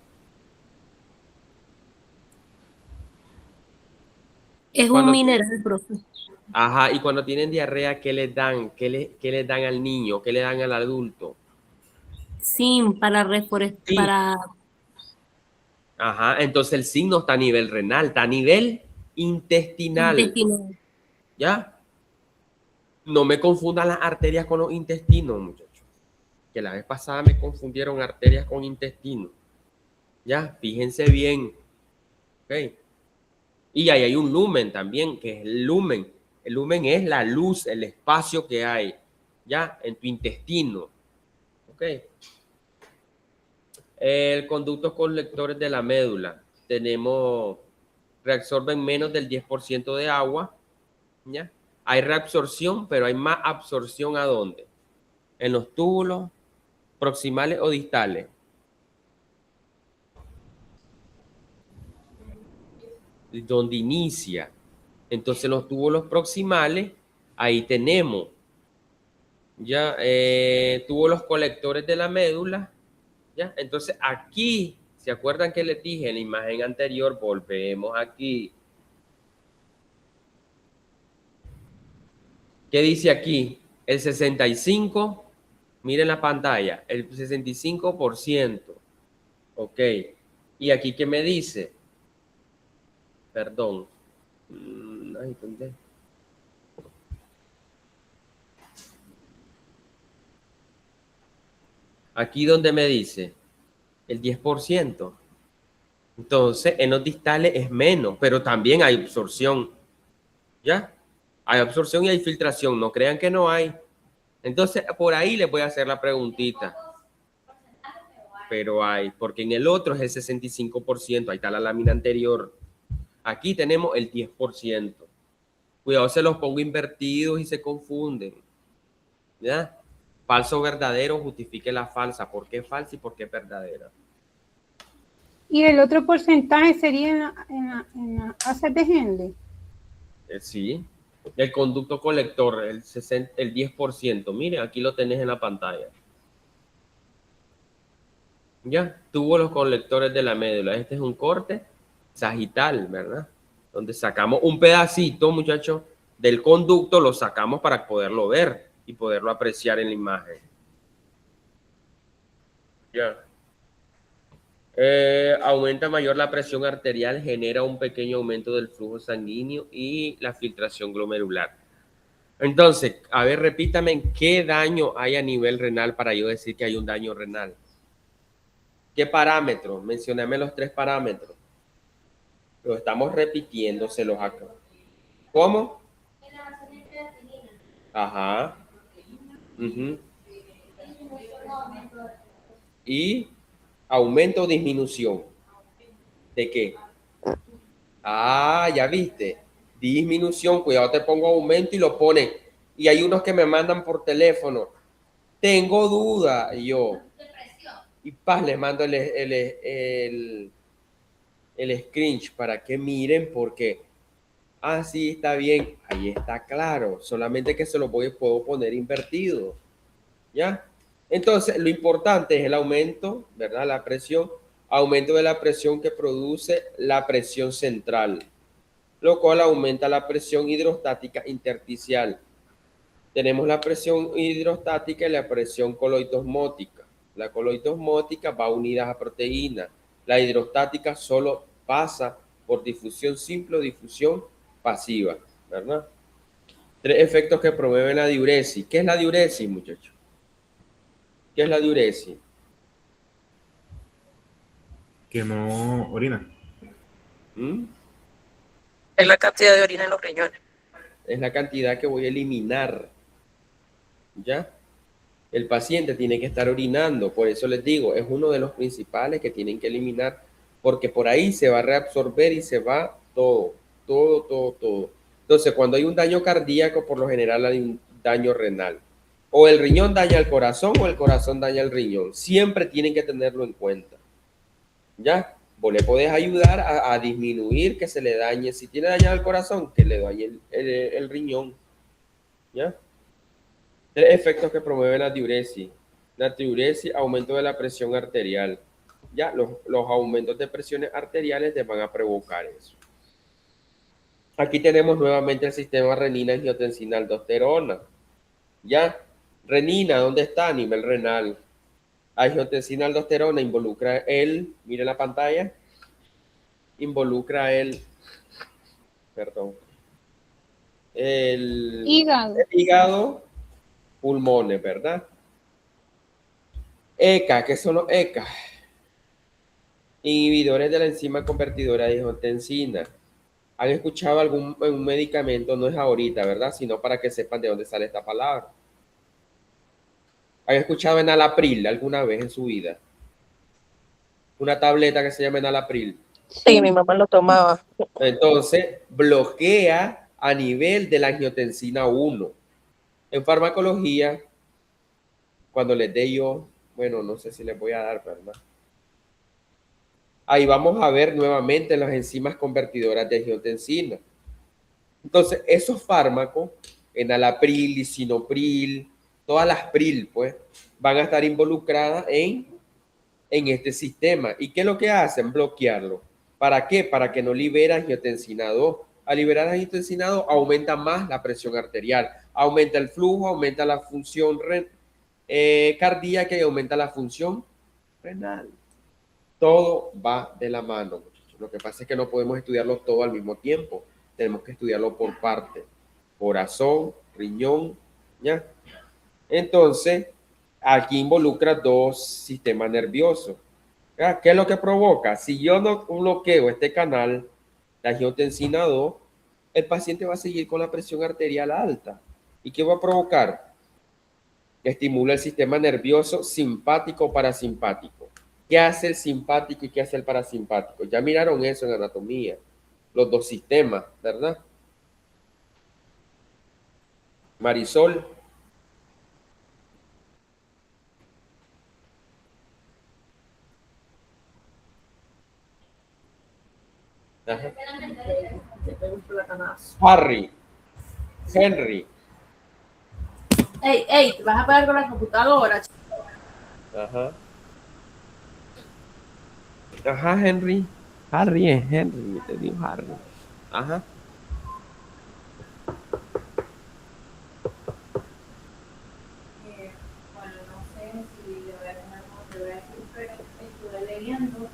Es un mineral, profe. Ajá, y cuando tienen diarrea, ¿qué les dan? ¿Qué le dan al niño? ¿Qué le dan al adulto? Zinc para reforestar, para... Ajá, entonces el zinc no está a nivel renal, está a nivel intestinal. ¿Ya? No me confundan las arterias con los intestinos, muchachos. Que la vez pasada me confundieron arterias con intestinos. ¿Ya? Fíjense bien. ¿Ok? Y ahí hay un lumen también, que es el lumen. El lumen es la luz, el espacio que hay, ¿ya? En tu intestino. ¿Ok? El conductos colectores de la médula. Tenemos, reabsorben menos del 10% de agua, ¿ya? Hay reabsorción, pero hay más absorción ¿a dónde? En los túbulos proximales o distales. Donde inicia. Entonces los túbulos proximales, ahí tenemos ya túbulos colectores de la médula, ya. Entonces aquí, ¿se acuerdan que les dije en la imagen anterior? Volvemos aquí. ¿Qué dice aquí? El 65, miren la pantalla, el 65%. Ok. ¿Y aquí qué me dice? Perdón. Ay, ¿dónde? Aquí donde me dice el 10%. Entonces, en los distales es menos, pero también hay absorción. ¿Ya? Hay absorción y hay filtración. No crean que no hay. Entonces, por ahí les voy a hacer la preguntita. Pero hay, porque en el otro es el 65%. Ahí está la lámina anterior. Aquí tenemos el 10%. Cuidado, se los pongo invertidos y se confunden. ¿Ya? Falso o verdadero, justifique la falsa. ¿Por qué falsa y por qué verdadera? ¿Y el otro porcentaje sería en la heces de Henle? Sí. El conducto colector, el 10%. Miren, aquí lo tenés en la pantalla. Ya, tuvo los colectores de la médula. Este es un corte sagital, ¿verdad? Donde sacamos un pedacito, muchachos, del conducto, lo sacamos para poderlo ver y poderlo apreciar en la imagen. Ya. Aumenta mayor la presión arterial, genera un pequeño aumento del flujo sanguíneo y la filtración glomerular. Entonces, a ver, repítame, ¿qué daño hay a nivel renal para yo decir que hay un daño renal? ¿Qué parámetros? Mencióname los 3 parámetros. Lo estamos repitiéndoselos acá. ¿Cómo? Ajá. Y aumento o disminución. ¿De qué? Ah, ya viste. Disminución, cuidado, te pongo aumento y lo pone Y hay unos que me mandan por teléfono, tengo duda, y yo, y paz, les mando el screenshot para que miren, porque, sí, está bien, ahí está claro, solamente que se lo puedo poner invertido, ¿ya? Entonces, lo importante es el aumento, ¿verdad? La presión, aumento de la presión que produce la presión central, lo cual aumenta la presión hidrostática intersticial. Tenemos la presión hidrostática y la presión coloidosmótica. La coloidosmótica va unida a proteínas. La hidrostática solo pasa por difusión simple o difusión pasiva, ¿verdad? 3 efectos que promueven la diuresis. ¿Qué es la diuresis, muchachos? ¿Qué es la diuresis? Que no orina. ¿Mm? Es la cantidad de orina en los riñones. Es la cantidad que voy a eliminar, ¿ya? El paciente tiene que estar orinando, por eso les digo, es uno de los principales que tienen que eliminar, porque por ahí se va a reabsorber y se va todo. Entonces, cuando hay un daño cardíaco, por lo general hay un daño renal. O el riñón daña al corazón o el corazón daña al riñón. Siempre tienen que tenerlo en cuenta. ¿Ya? Vos le podés ayudar a disminuir que se le dañe. Si tiene dañado el corazón, que le dañe el riñón. ¿Ya? 3 efectos que promueven la diuresis. La diuresis, aumento de la presión arterial. Ya, los aumentos de presiones arteriales te van a provocar eso. Aquí tenemos nuevamente el sistema renina, angiotensina, aldosterona. Ya, renina, ¿dónde está? A nivel renal. Angiotensina, aldosterona involucra mire la pantalla, involucra perdón, el hígado, pulmones, ¿verdad? ECA, ¿qué son los ECA? Inhibidores de la enzima convertidora de angiotensina. ¿Han escuchado algún medicamento? No es ahorita, ¿verdad? Sino para que sepan de dónde sale esta palabra. ¿Han escuchado enalapril alguna vez en su vida? Una tableta que se llama enalapril. Sí, mi mamá lo tomaba. Entonces, bloquea a nivel de la angiotensina 1. En farmacología, cuando les dé yo, bueno, no sé si les voy a dar, ¿verdad? Ahí vamos a ver nuevamente las enzimas convertidoras de angiotensina. Entonces, esos fármacos, enalapril, lisinopril, todas las pril, pues, van a estar involucradas en este sistema. ¿Y qué es lo que hacen? Bloquearlo. ¿Para qué? Para que no libera angiotensina 2. Al liberar angiotensina 2, aumenta más la presión arterial, aumenta el flujo, aumenta la función cardíaca y aumenta la función renal. Todo va de la mano, muchachos. Lo que pasa es que no podemos estudiarlo todo al mismo tiempo. Tenemos que estudiarlo por parte. Corazón, riñón, ¿ya? Entonces, aquí involucra 2 sistemas nerviosos. ¿Ya? ¿Qué es lo que provoca? Si yo no bloqueo este canal, la angiotensina 2, el paciente va a seguir con la presión arterial alta. ¿Y qué va a provocar? Estimula el sistema nervioso simpático o parasimpático. ¿Qué hace el simpático y qué hace el parasimpático? Ya miraron eso en anatomía. Los 2 sistemas, ¿verdad? Marisol. Ajá. Henry. Ey, te vas a pagar con la computadora. Ajá, Henry. Harry es Henry, te digo Harry. Ajá. Bueno, no sé si le voy a tomar como te voy a decir, pero estuve leyendo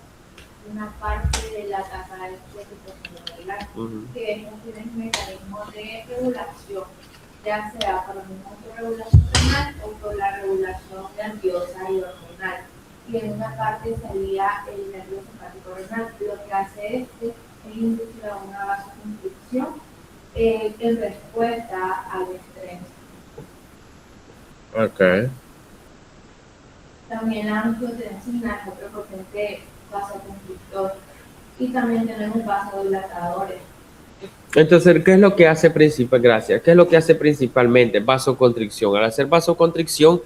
una parte de la tasa de regular, que no tienen mecanismos de regulación, ya sea por una autorregulación renal o por la regulación nerviosa y hormonal. Y en una parte salía el nervio simpático renal. Lo que hace es inducir a una vasoconstricción en respuesta al estrés. Ok. También la angiotensina es otro potente vasoconstrictor. Y también tenemos vasodilatadores. Entonces, ¿qué es lo que hace Gracias. ¿Qué es lo que hace principalmente? Vasoconstricción. Al hacer vasoconstricción,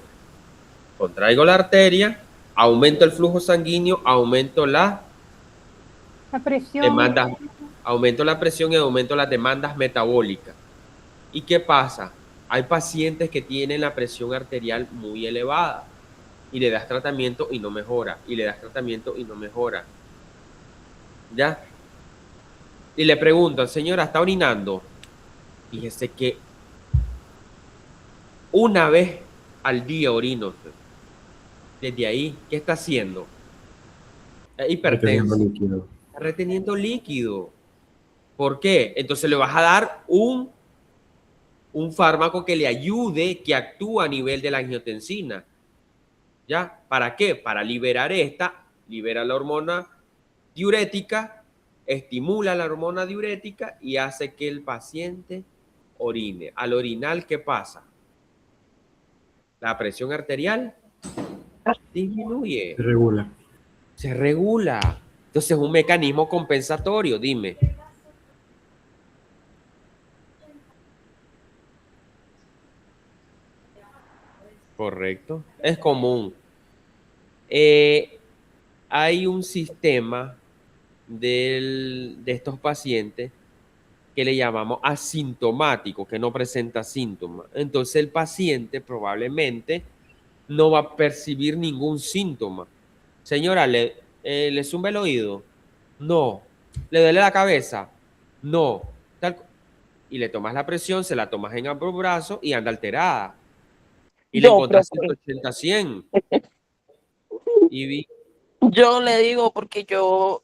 contraigo la arteria, aumento el flujo sanguíneo, aumento la presión. demanda, aumento la presión y aumento las demandas metabólicas. ¿Y qué pasa? Hay pacientes que tienen la presión arterial muy elevada y le das tratamiento y no mejora, y le das tratamiento y no mejora. ¿Ya? Y le preguntan, señora, ¿está orinando? Fíjese que una vez al día orino. Desde ahí, ¿qué está haciendo? Reteniendo Hipertenso. líquido. Está reteniendo líquido. ¿Por qué? Entonces le vas a dar un fármaco que le ayude, que actúa a nivel de la angiotensina. ¿Ya? ¿Para qué? Para liberar libera la hormona diurética, estimula la hormona diurética y hace que el paciente orine. Al orinar, ¿qué pasa? La presión arterial disminuye. Se regula. Se regula. Entonces es un mecanismo compensatorio, dime. Correcto. Es común. Hay un sistema de estos pacientes que le llamamos asintomático, que no presenta síntomas. Entonces el paciente probablemente no va a percibir ningún síntoma. Señora, ¿le zumba el oído? No. ¿Le duele la cabeza? No. Y le tomas la presión, se la tomas en ambos brazos y anda alterada. Y le encontrás 180, 100. Y yo le digo porque yo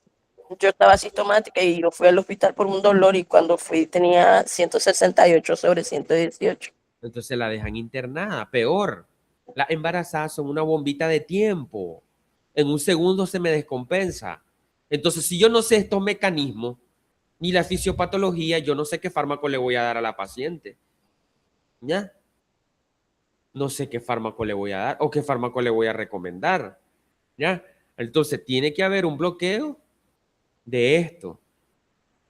estaba asintomática y yo fui al hospital por un dolor y cuando fui tenía 168 sobre 118. Entonces la dejan internada. Peor, las embarazadas son una bombita de tiempo. En un segundo se me descompensa. Entonces, si yo no sé estos mecanismos, ni la fisiopatología, yo no sé qué fármaco le voy a dar a la paciente. ¿Ya? No sé qué fármaco le voy a dar o qué fármaco le voy a recomendar. ¿Ya? Entonces, tiene que haber un bloqueo de esto.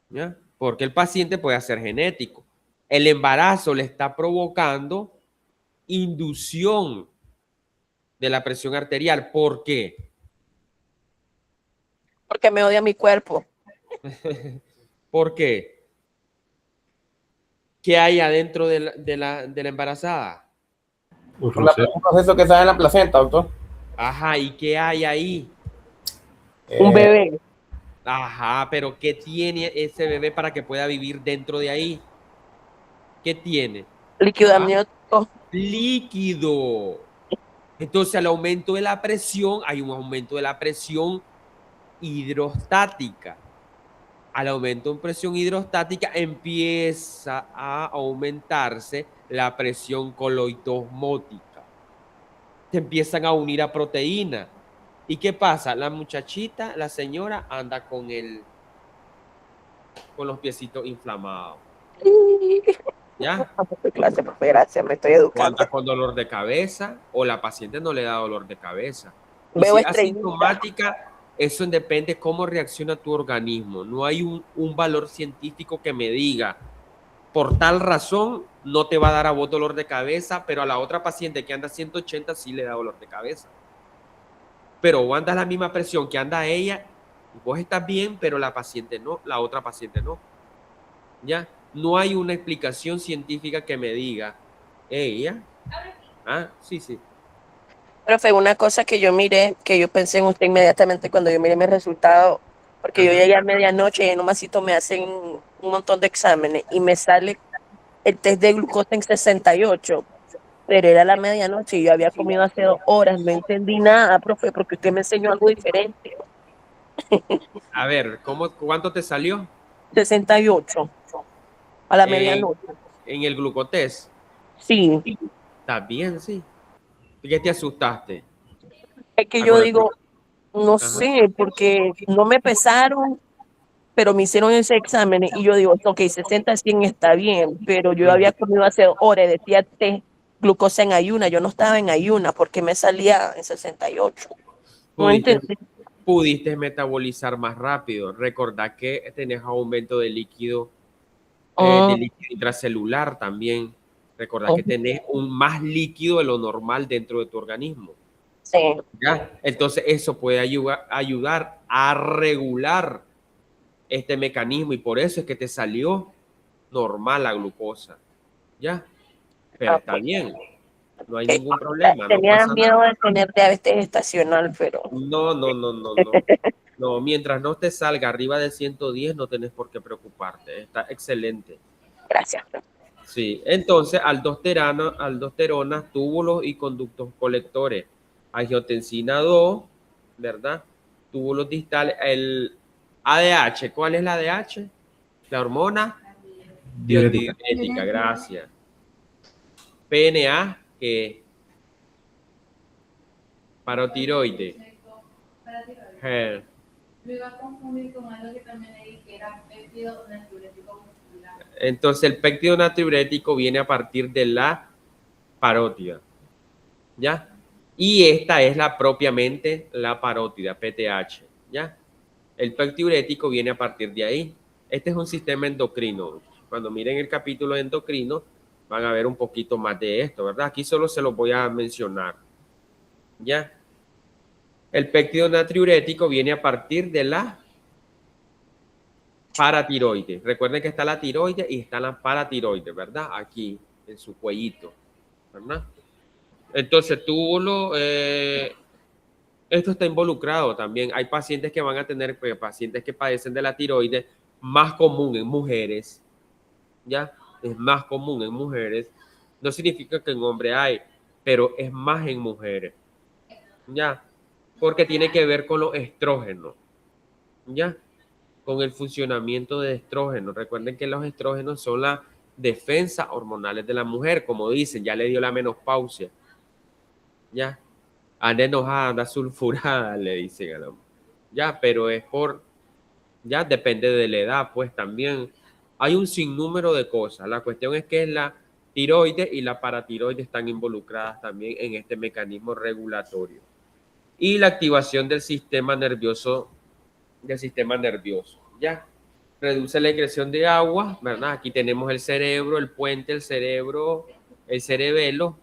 ¿Ya? Porque el paciente puede ser genético. El embarazo le está provocando inducción de la presión arterial. ¿Por qué? Porque me odia mi cuerpo. ¿Por qué? ¿Qué hay adentro de la embarazada? Un proceso que está en la placenta, doctor. Ajá, ¿y qué hay ahí? Un bebé. Ajá, pero ¿qué tiene ese bebé para que pueda vivir dentro de ahí? ¿Qué tiene? Líquido amniótico. Líquido. Entonces, al aumento de la presión, hay un aumento de la presión hidrostática. Al aumento de presión hidrostática empieza a aumentarse la presión coloidosmótica. Se empiezan a unir a proteína. ¿Y qué pasa? La muchachita, la señora, anda con los piecitos inflamados. ¿Ya? Gracias, me estoy educando. Anda con dolor de cabeza o la paciente no le da dolor de cabeza. Y Veo si es estrellita. asintomática, eso depende cómo reacciona tu organismo. No hay un valor científico que me diga, por tal razón no te va a dar a vos dolor de cabeza, pero a la otra paciente que anda 180 sí le da dolor de cabeza. Pero vos andas la misma presión que anda ella, vos estás bien, pero la paciente no, la otra paciente no. ¿Ya? No hay una explicación científica que me diga, ella. Ah, sí, sí. Profe, una cosa que yo miré, que yo pensé en usted inmediatamente cuando yo miré mi resultado, porque yo llegué a medianoche y en un masito me hacen un montón de exámenes y me sale el test de glucosa en 68, pero era la medianoche y yo había comido hace 2 horas, no entendí nada, profe, porque usted me enseñó algo diferente. A ver, ¿cuánto te salió? 68 a la medianoche. En el glucotest. Sí. Está bien, sí. ¿Por qué te asustaste? Es que yo digo, no sé, porque no me pesaron, pero me hicieron ese examen y yo digo, ok, 60-100 está bien, pero yo había comido hace 2 horas, decía test glucosa en ayuna, yo no estaba en ayuna porque me salía en 68. No entendí. Pudiste metabolizar más rápido. Recordá que tenés aumento de líquido Oh, de líquido intracelular también. Recordad que tenés un más líquido de lo normal dentro de tu organismo. sí. ¿Ya? Entonces eso puede ayudar a regular este mecanismo y por eso es que te salió normal la glucosa. ¿Ya? Pero está Ok. bien, no hay ningún problema, no Tenía pasa miedo nada. de tener diabetes gestacional, pero No, no, no, no, no. No, mientras no te salga arriba de 110 no tenés por qué preocuparte. Está excelente. gracias. Sí, entonces aldosterona, túbulos y conductos colectores. Angiotensina 2, ¿verdad? Túbulos distales. El ADH, ¿cuál es la ADH? La hormona Diurética. diurética, gracias. PNA, que parotiroide. Eh, Lo iba a confundir con algo que también leí que era péptido natriurético muscular. Entonces el péptido natriurético viene a partir de la parótida, ¿ya? Y esta es propiamente la parótida, PTH, ¿ya? El péptido viene a partir de ahí. Este es un sistema endocrino. Cuando miren el capítulo de endocrino, van a ver un poquito más de esto, ¿verdad? Aquí solo se los voy a mencionar, ¿ya? El péptido natriurético viene a partir de la paratiroide. Recuerden que está la tiroide y está la paratiroide, ¿verdad? Aquí, en su cuellito, ¿verdad? Entonces, esto está involucrado también. Hay pacientes que van a tener, pacientes que padecen de la tiroides, más común en mujeres, ¿ya? Es más común en mujeres. No significa que en hombres hay, pero es más en mujeres, ¿ya? Porque tiene que ver con los estrógenos, ¿ya? Con el funcionamiento de estrógenos. Recuerden que los estrógenos son las defensas hormonales de la mujer, como dicen, ya le dio la menopausia, ¿ya? Anda enojada, anda sulfurada, le dicen a la mujer. Ya, pero ya depende de la edad, pues también hay un sinnúmero de cosas. La cuestión es que la tiroides y la paratiroides están involucradas también en este mecanismo regulatorio. Y la activación del sistema nervioso, ¿ya? Reduce la excreción de agua, ¿verdad? Aquí tenemos el cerebro, el puente, el cerebro, el cerebelo,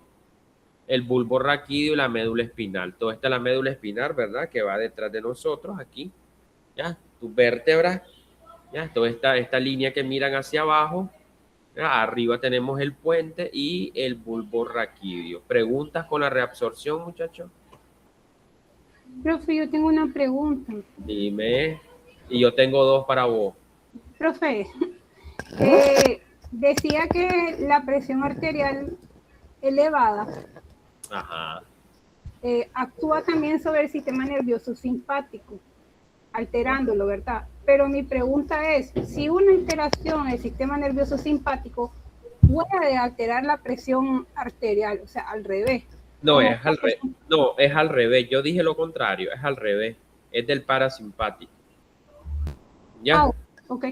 el bulbo raquídeo y la médula espinal. Toda esta es la médula espinal, ¿verdad? Que va detrás de nosotros aquí, ¿ya? Tus vértebras, ¿ya? Toda esta línea que miran hacia abajo, ¿ya? Arriba tenemos el puente y el bulbo raquídeo. ¿Preguntas con la reabsorción, muchachos? Profe, yo tengo una pregunta. Dime. Y yo tengo dos para vos. Profe, decía que la presión arterial elevada Ajá. actúa también sobre el sistema nervioso simpático, alterándolo, ¿verdad? Pero mi pregunta es, si una alteración del sistema nervioso simpático puede alterar la presión arterial, o sea, al revés. No, es al revés. Yo dije lo contrario, es al revés. Es del parasimpático. ¿Ya? Ah, ok.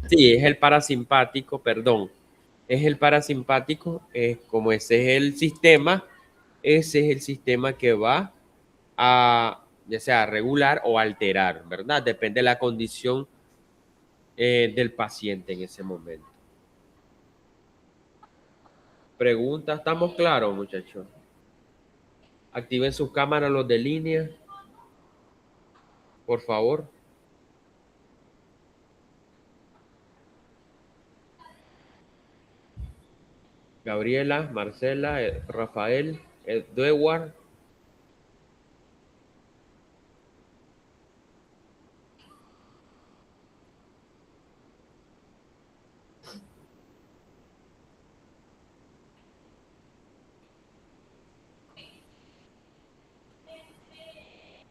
Sí, es el parasimpático, perdón. Es el parasimpático, como ese es el sistema que va a, ya sea regular o alterar, ¿verdad? Depende de la condición del paciente en ese momento. Pregunta, ¿estamos claros, muchachos? Activen sus cámaras los de línea, por favor. Gabriela, Marcela, Rafael, Edward.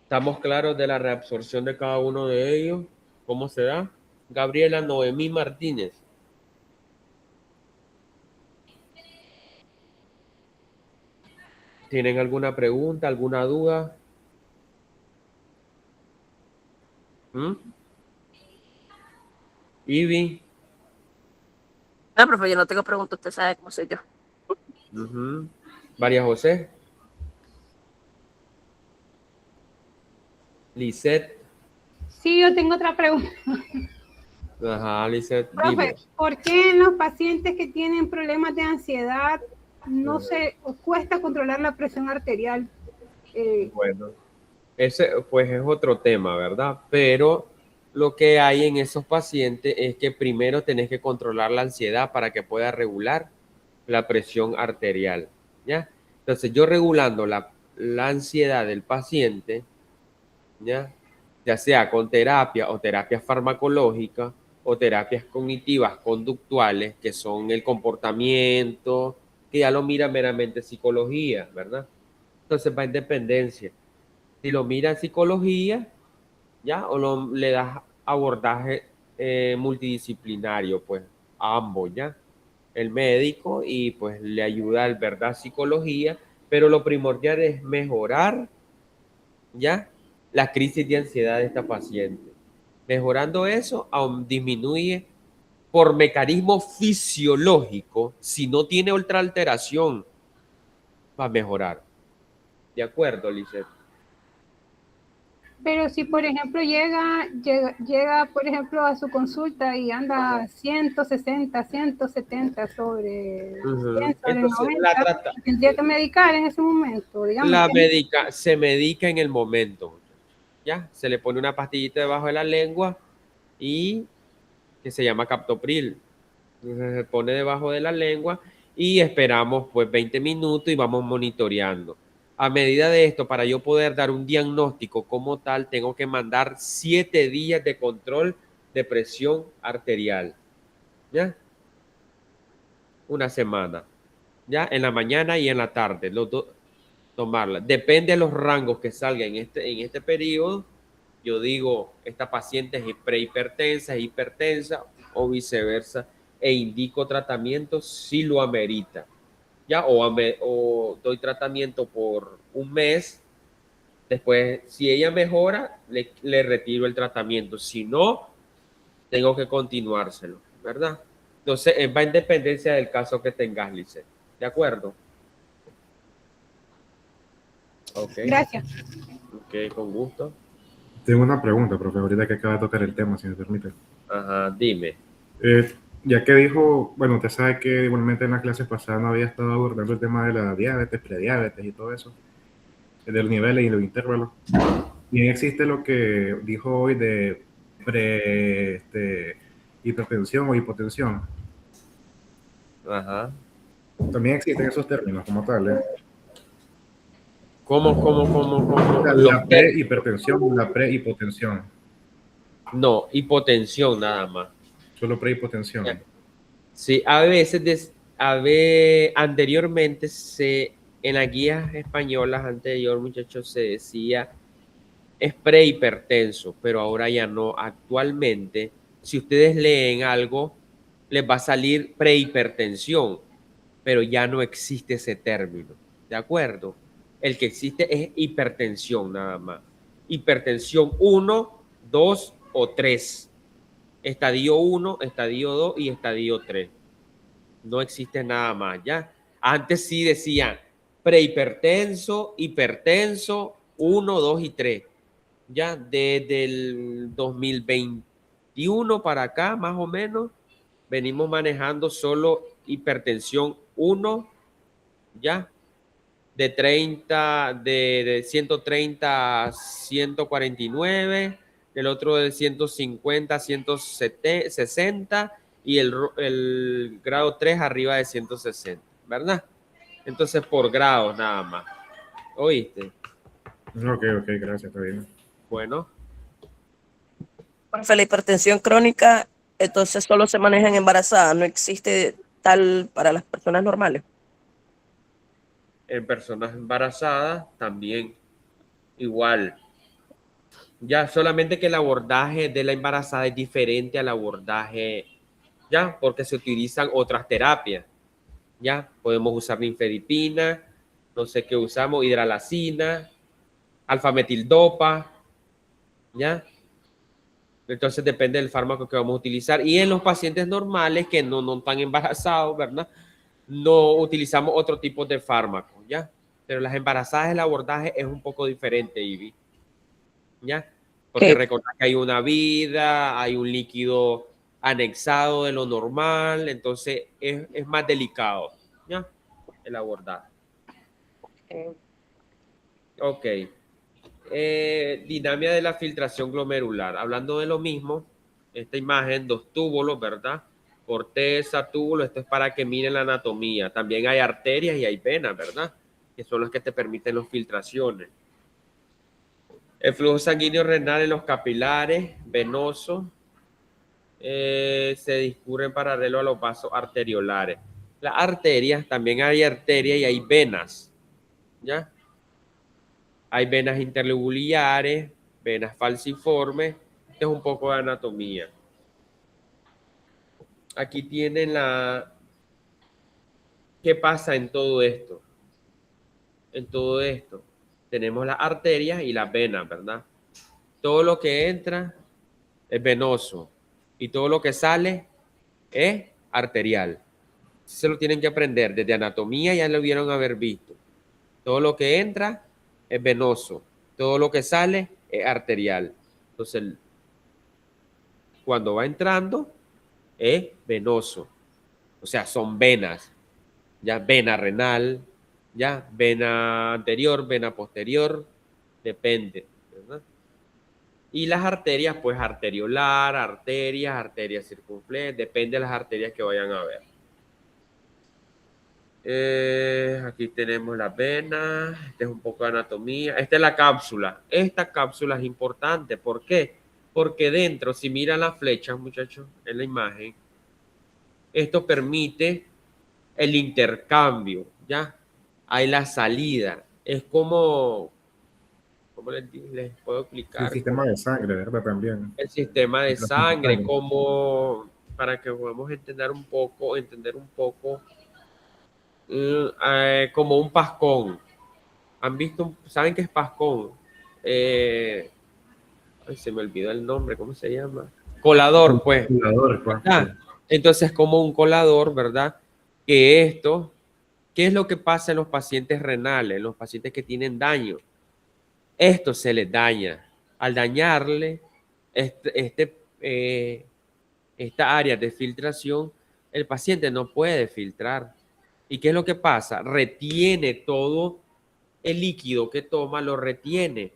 ¿Estamos claros de la reabsorción de cada uno de ellos? ¿Cómo se da? Gabriela Noemí Martínez. ¿Tienen alguna pregunta, alguna duda? Ivy. No, profe, yo no tengo preguntas, usted sabe cómo soy yo. María José. Lisette. Sí, yo tengo otra pregunta. Ajá, Lizeth, Profe, dime. ¿por qué en los pacientes que tienen problemas de ansiedad no se cuesta controlar la presión arterial? Bueno, ese pues es otro tema, ¿verdad? Pero lo que hay en esos pacientes es que primero tenés que controlar la ansiedad para que pueda regular la presión arterial, ¿ya? Entonces, yo regulando la ansiedad del paciente, ¿ya? Ya sea con terapia o terapia farmacológica o terapias cognitivas conductuales, que son el comportamiento, que ya lo mira meramente psicología, ¿verdad? Entonces va en dependencia. Si lo mira en psicología, ¿ya? O le das abordaje multidisciplinario, pues a ambos, ¿ya? El médico y pues le ayuda al verdad psicología, pero lo primordial es mejorar, ¿ya? La crisis de ansiedad de esta paciente. Mejorando eso, aún disminuye por mecanismo fisiológico, si no tiene otra alteración, va a mejorar. ¿De acuerdo, Lizeth? Pero si, por ejemplo, llega, por ejemplo, a su consulta y anda 160, 170 sobre 100, sobre Entonces, 90, tendría que medicar en ese momento, digamos. se medica en el momento, ¿ya? Se le pone una pastillita debajo de la lengua y que se llama captopril. Entonces, se pone debajo de la lengua y esperamos pues 20 minutos y vamos monitoreando. A medida de esto, para yo poder dar un diagnóstico como tal, tengo que mandar 7 días de control de presión arterial, ¿ya? Una semana, ¿ya? En la mañana y en la tarde, los dos tomarla. Depende de los rangos que salgan en este periodo. Yo digo, esta paciente es prehipertensa, es hipertensa o viceversa, e indico tratamiento si lo amerita. ¿Ya? O doy tratamiento por un mes. Después, si ella mejora, le retiro el tratamiento. Si no, tengo que continuárselo, ¿verdad? Entonces, va en dependencia del caso que tengas, Lice. ¿De acuerdo? Ok. Gracias. Ok, con gusto. Tengo una pregunta, profe, ahorita que acaba de tocar el tema, si me permite. Ajá, dime. Ya que dijo, bueno, usted sabe que igualmente en las clases pasadas no había estado abordando el tema de la diabetes, prediabetes y todo eso, de los niveles y los intervalos. Bien existe lo que dijo hoy de hipertensión o hipotensión. Ajá. También existen esos términos como tal, ¿eh? ¿Cómo? La prehipertensión, la prehipotensión. No, hipotensión nada más. Solo prehipotensión. Sí, a veces, anteriormente en las guías españolas anterior, muchachos, se decía es prehipertenso, pero ahora ya no. Actualmente, si ustedes leen algo, les va a salir prehipertensión, pero ya no existe ese término, ¿de acuerdo? El que existe es hipertensión nada más. Hipertensión 1, 2 o 3. Estadio 1, estadio 2 y estadio 3. No existe nada más, ¿ya? Antes sí decían prehipertenso, hipertenso, 1, 2 y 3. Ya desde el 2021 para acá, más o menos, venimos manejando solo hipertensión 1, ¿ya? De 130 a 149, el otro de 150 a 160 y el grado 3 arriba de 160, ¿verdad? Entonces por grados nada más. ¿Oíste? Ok, gracias, está bien. Bueno. Profe, la hipertensión crónica, entonces solo se maneja en embarazadas, no existe tal para las personas normales. En personas embarazadas también igual. Ya solamente que el abordaje de la embarazada es diferente al abordaje, ya, porque se utilizan otras terapias. Ya, podemos usar ninfedipina, no sé qué usamos, hidralacina, alfametildopa, ya. Entonces depende del fármaco que vamos a utilizar. Y en los pacientes normales que no están embarazados, ¿verdad? No utilizamos otro tipo de fármaco, ¿ya? Pero las embarazadas el abordaje es un poco diferente, Ivy, ¿ya? Porque recordad que hay una vida, hay un líquido anexado de lo normal, entonces es más delicado, ¿ya? El abordaje. Ok. Dinámica de la filtración glomerular. Hablando de lo mismo, esta imagen, 2 túbulos, ¿verdad? Corteza, túbulo, esto es para que miren la anatomía. También hay arterias y hay venas, ¿verdad? Que son las que te permiten las filtraciones. El flujo sanguíneo renal en los capilares venosos se discurre en paralelo a los vasos arteriolares. Las arterias, también hay arterias y hay venas, ¿ya? Hay venas interlobulares, venas falciformes. Esto es un poco de anatomía. Aquí tienen ¿Qué pasa en todo esto? En todo esto tenemos las arterias y las venas, ¿verdad? Todo lo que entra es venoso y todo lo que sale es arterial. Se lo tienen que aprender. Desde anatomía ya lo vieron haber visto. Todo lo que entra es venoso. Todo lo que sale es arterial. Entonces, cuando va entrando es venoso. O sea, son venas. Ya vena renal, ya vena anterior, vena posterior, depende, ¿verdad? Y las arterias, pues arteriolar, arterias circunflejas, depende de las arterias que vayan a ver. Aquí tenemos las venas, este es un poco de anatomía, esta es la cápsula. Esta cápsula es importante, ¿por qué? Porque dentro, si miran las flechas, muchachos, en la imagen, esto permite el intercambio, ¿ya? Hay la salida, es como, ¿cómo les puedo explicar? El sistema de sangre, ¿verdad? También. El sistema de sangre, como, para que podamos entender un poco, como un pascón. ¿Han visto? ¿Saben qué es pascón? Ay, se me olvidó el nombre, ¿cómo se llama? Colador, pues. Colador, pues. Entonces, como un colador, ¿verdad? Que esto, ¿qué es lo que pasa en los pacientes renales, en los pacientes que tienen daño? Esto se les daña. Al dañarle esta área de filtración, el paciente no puede filtrar. ¿Y qué es lo que pasa? Retiene todo el líquido que toma, lo retiene.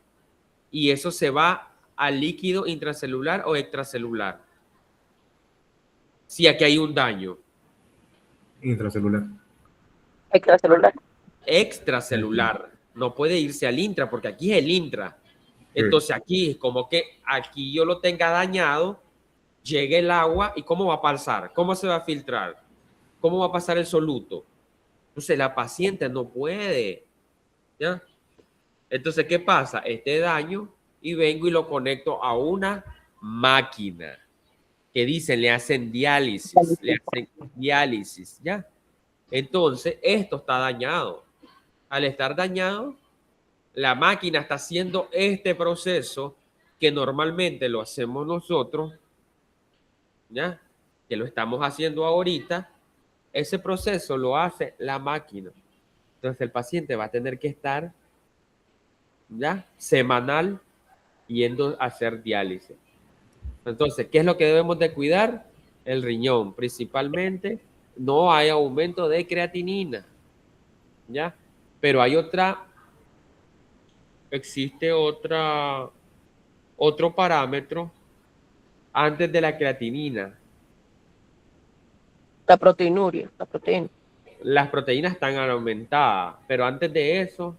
Y eso se va al líquido intracelular o extracelular. Si aquí hay un daño. Intracelular. Extracelular. Extracelular. No puede irse al intra, porque aquí es el intra. Entonces aquí es como que aquí yo lo tenga dañado, llegue el agua y ¿cómo va a pasar? ¿Cómo se va a filtrar? ¿Cómo va a pasar el soluto? Entonces la paciente no puede, ¿ya? Entonces, ¿qué pasa? Este daño y vengo y lo conecto a una máquina que dicen le hacen diálisis, ¿ya? Entonces, esto está dañado. Al estar dañado, la máquina está haciendo este proceso que normalmente lo hacemos nosotros, ¿ya? Que lo estamos haciendo ahorita. Ese proceso lo hace la máquina. Entonces, el paciente va a tener que estar, ¿ya? Semanal yendo a hacer diálisis. Entonces, ¿qué es lo que debemos de cuidar? El riñón, principalmente. No hay aumento de creatinina, ¿ya? Pero hay existe otro parámetro antes de la creatinina. La proteinuria, la proteína. Las proteínas están aumentadas, pero antes de eso,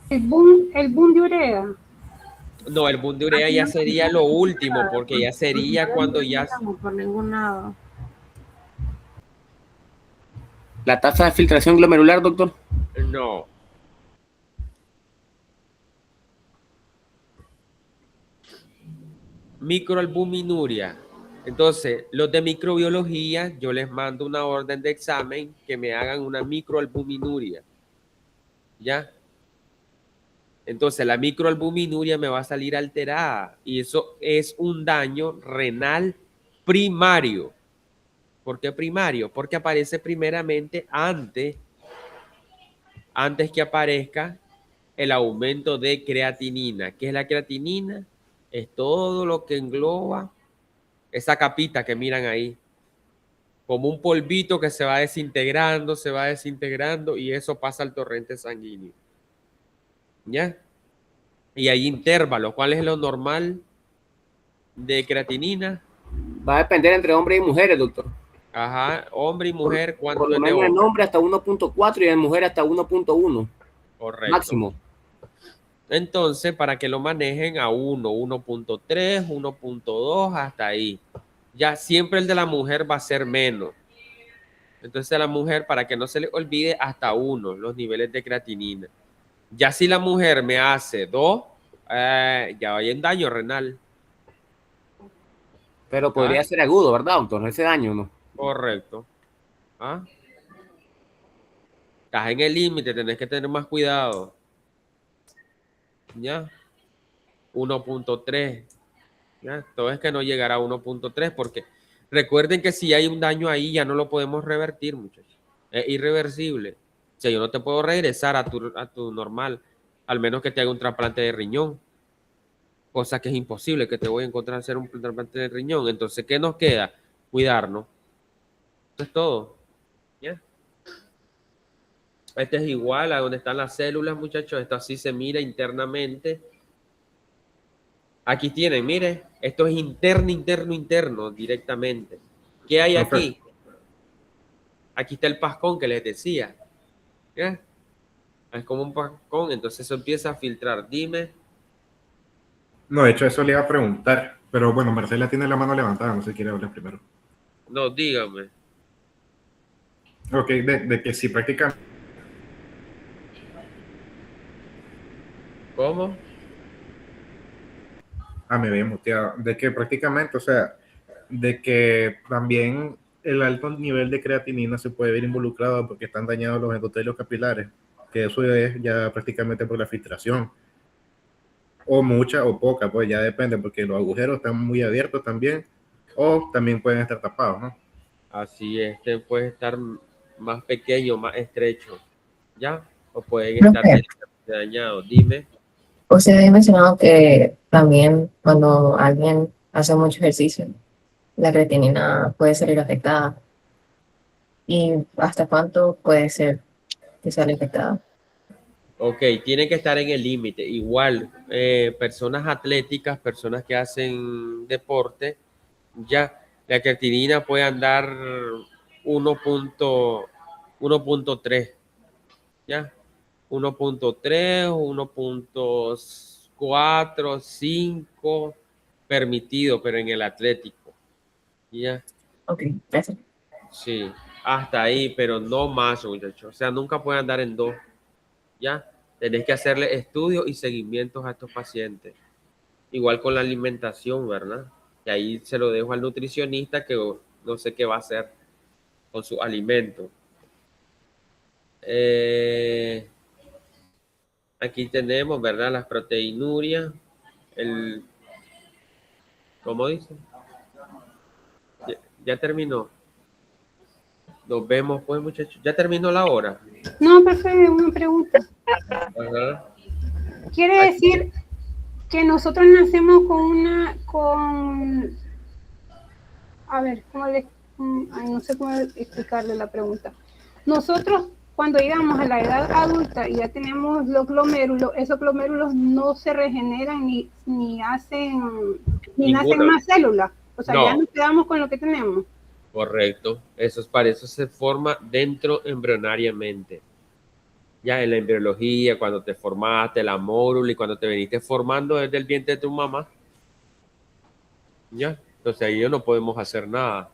El boom de urea. no, el boom de urea ya sería lo último, porque ya sería cuando ya... Por ningún lado. ¿La tasa de filtración glomerular, doctor? No. Microalbuminuria. Entonces, los de microbiología, yo les mando una orden de examen que me hagan una microalbuminuria. ¿Ya? Entonces, la microalbuminuria me va a salir alterada y eso es un daño renal primario. ¿Por qué primario? Porque aparece primeramente antes que aparezca el aumento de creatinina. ¿Qué es la creatinina? Es todo lo que engloba esa capita que miran ahí, como un polvito que se va desintegrando y eso pasa al torrente sanguíneo. ¿Ya? Y hay intervalos. ¿Cuál es lo normal de creatinina? Va a depender entre hombres y mujeres, doctor. Ajá, hombre y mujer, ¿cuánto Por lo es de menos en hombre? hombre hasta 1.4 y en mujer hasta 1.1. Correcto. Máximo. Entonces, para que lo manejen a 1, 1.3, 1.2, hasta ahí. Ya siempre el de la mujer va a ser menos. Entonces, la mujer, para que no se le olvide, hasta 1, los niveles de creatinina. Ya si la mujer me hace 2, ya hay en daño renal. Pero podría ser agudo, ¿verdad, doctor? Ese daño, ¿no? Correcto. ¿Ah? Estás en el límite, tenés que tener más cuidado. ¿Ya? 1.3. ¿Ya? Todo es que no llegará a 1.3 porque recuerden que si hay un daño ahí ya no lo podemos revertir, muchachos. Es irreversible. O sea, yo no te puedo regresar a tu normal, al menos que te haga un trasplante de riñón. Cosa que es imposible que te voy a encontrar hacer un trasplante de riñón. Entonces, ¿qué nos queda? Cuidarnos. Eso es todo. ¿Ya? Este es igual a donde están las células, muchachos. Esto así se mira internamente. Aquí tienen, mire, esto es interno, directamente. ¿Qué hay aquí? Aquí está el pascón que les decía. ¿Ya? Es como un pascón, entonces eso empieza a filtrar. Dime. No, de hecho, eso le iba a preguntar. Pero bueno, Marcela tiene la mano levantada, no sé si quiere hablar primero. No, dígame. Ok, de que si prácticamente. ¿Cómo? Me había muteado. De que prácticamente, o sea, de que también el alto nivel de creatinina se puede ver involucrado porque están dañados los endotelios capilares, que eso es ya prácticamente por la filtración. O mucha o poca, pues ya depende, porque los agujeros están muy abiertos también, o también pueden estar tapados, ¿no? Así este puede estar más pequeño, más estrecho. ¿Ya? O pueden estar dañados. Dime. Usted había mencionado que también cuando alguien hace mucho ejercicio, la creatinina puede salir afectada. ¿Y hasta cuánto puede ser que sale afectada? Ok, tiene que estar en el límite. Igual, personas atléticas, personas que hacen deporte, ya la creatinina puede andar 1.3, ¿ya? 1.3, 1.4, 5 permitido, pero en el atlético. ¿Ya? Ok, gracias. Sí, hasta ahí, pero no más, muchachos. O sea, nunca puede andar en 2. ¿Ya? Tenés que hacerle estudios y seguimientos a estos pacientes. Igual con la alimentación, ¿verdad? Y ahí se lo dejo al nutricionista que no sé qué va a hacer con su alimento. Aquí tenemos, ¿verdad? Las proteinurias. ¿Cómo dice? Ya terminó. Nos vemos, pues, muchachos. ¿Ya terminó la hora? No, profe, una pregunta. Ajá. Quiere decir que nosotros nacemos a ver, no sé cómo explicarle la pregunta. Nosotros, cuando llegamos a la edad adulta y ya tenemos los glomérulos, esos glomérulos no se regeneran ni nacen más células. O sea, ya nos quedamos con lo que tenemos. Correcto. Para eso se forma dentro embrionariamente. Ya en la embriología, cuando te formaste, la mórula y cuando te veniste formando desde el vientre de tu mamá. Ya. Entonces ahí no podemos hacer nada.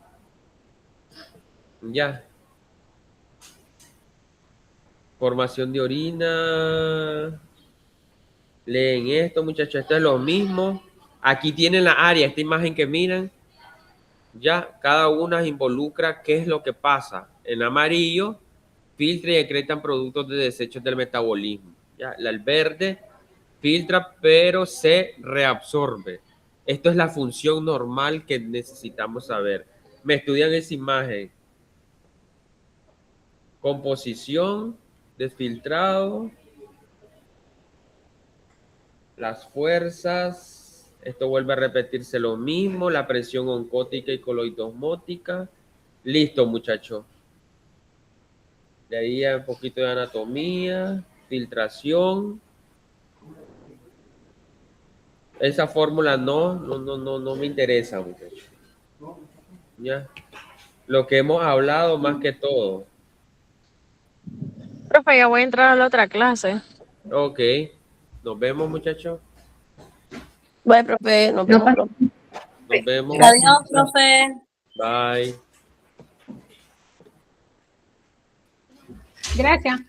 Ya. Formación de orina. Leen esto, muchachos. Esto es lo mismo. Aquí tienen la área, esta imagen que miran. Ya, cada una involucra qué es lo que pasa. En amarillo, filtra y excretan productos de desechos del metabolismo. Ya, el verde filtra, pero se reabsorbe. Esto es la función normal que necesitamos saber. Me estudian esa imagen. Composición, desfiltrado, Las fuerzas, esto vuelve a repetirse lo mismo, la presión oncótica y coloidosmótica. Listo, muchachos. De ahí un poquito de anatomía, filtración. Esa fórmula no me interesa, muchachos. Ya. Lo que hemos hablado más que todo. Profe, ya voy a entrar a la otra clase. Ok. Nos vemos, muchachos. Bye, profe. Nos vemos, profe. Nos vemos. Adiós, profe. Bye. Gracias.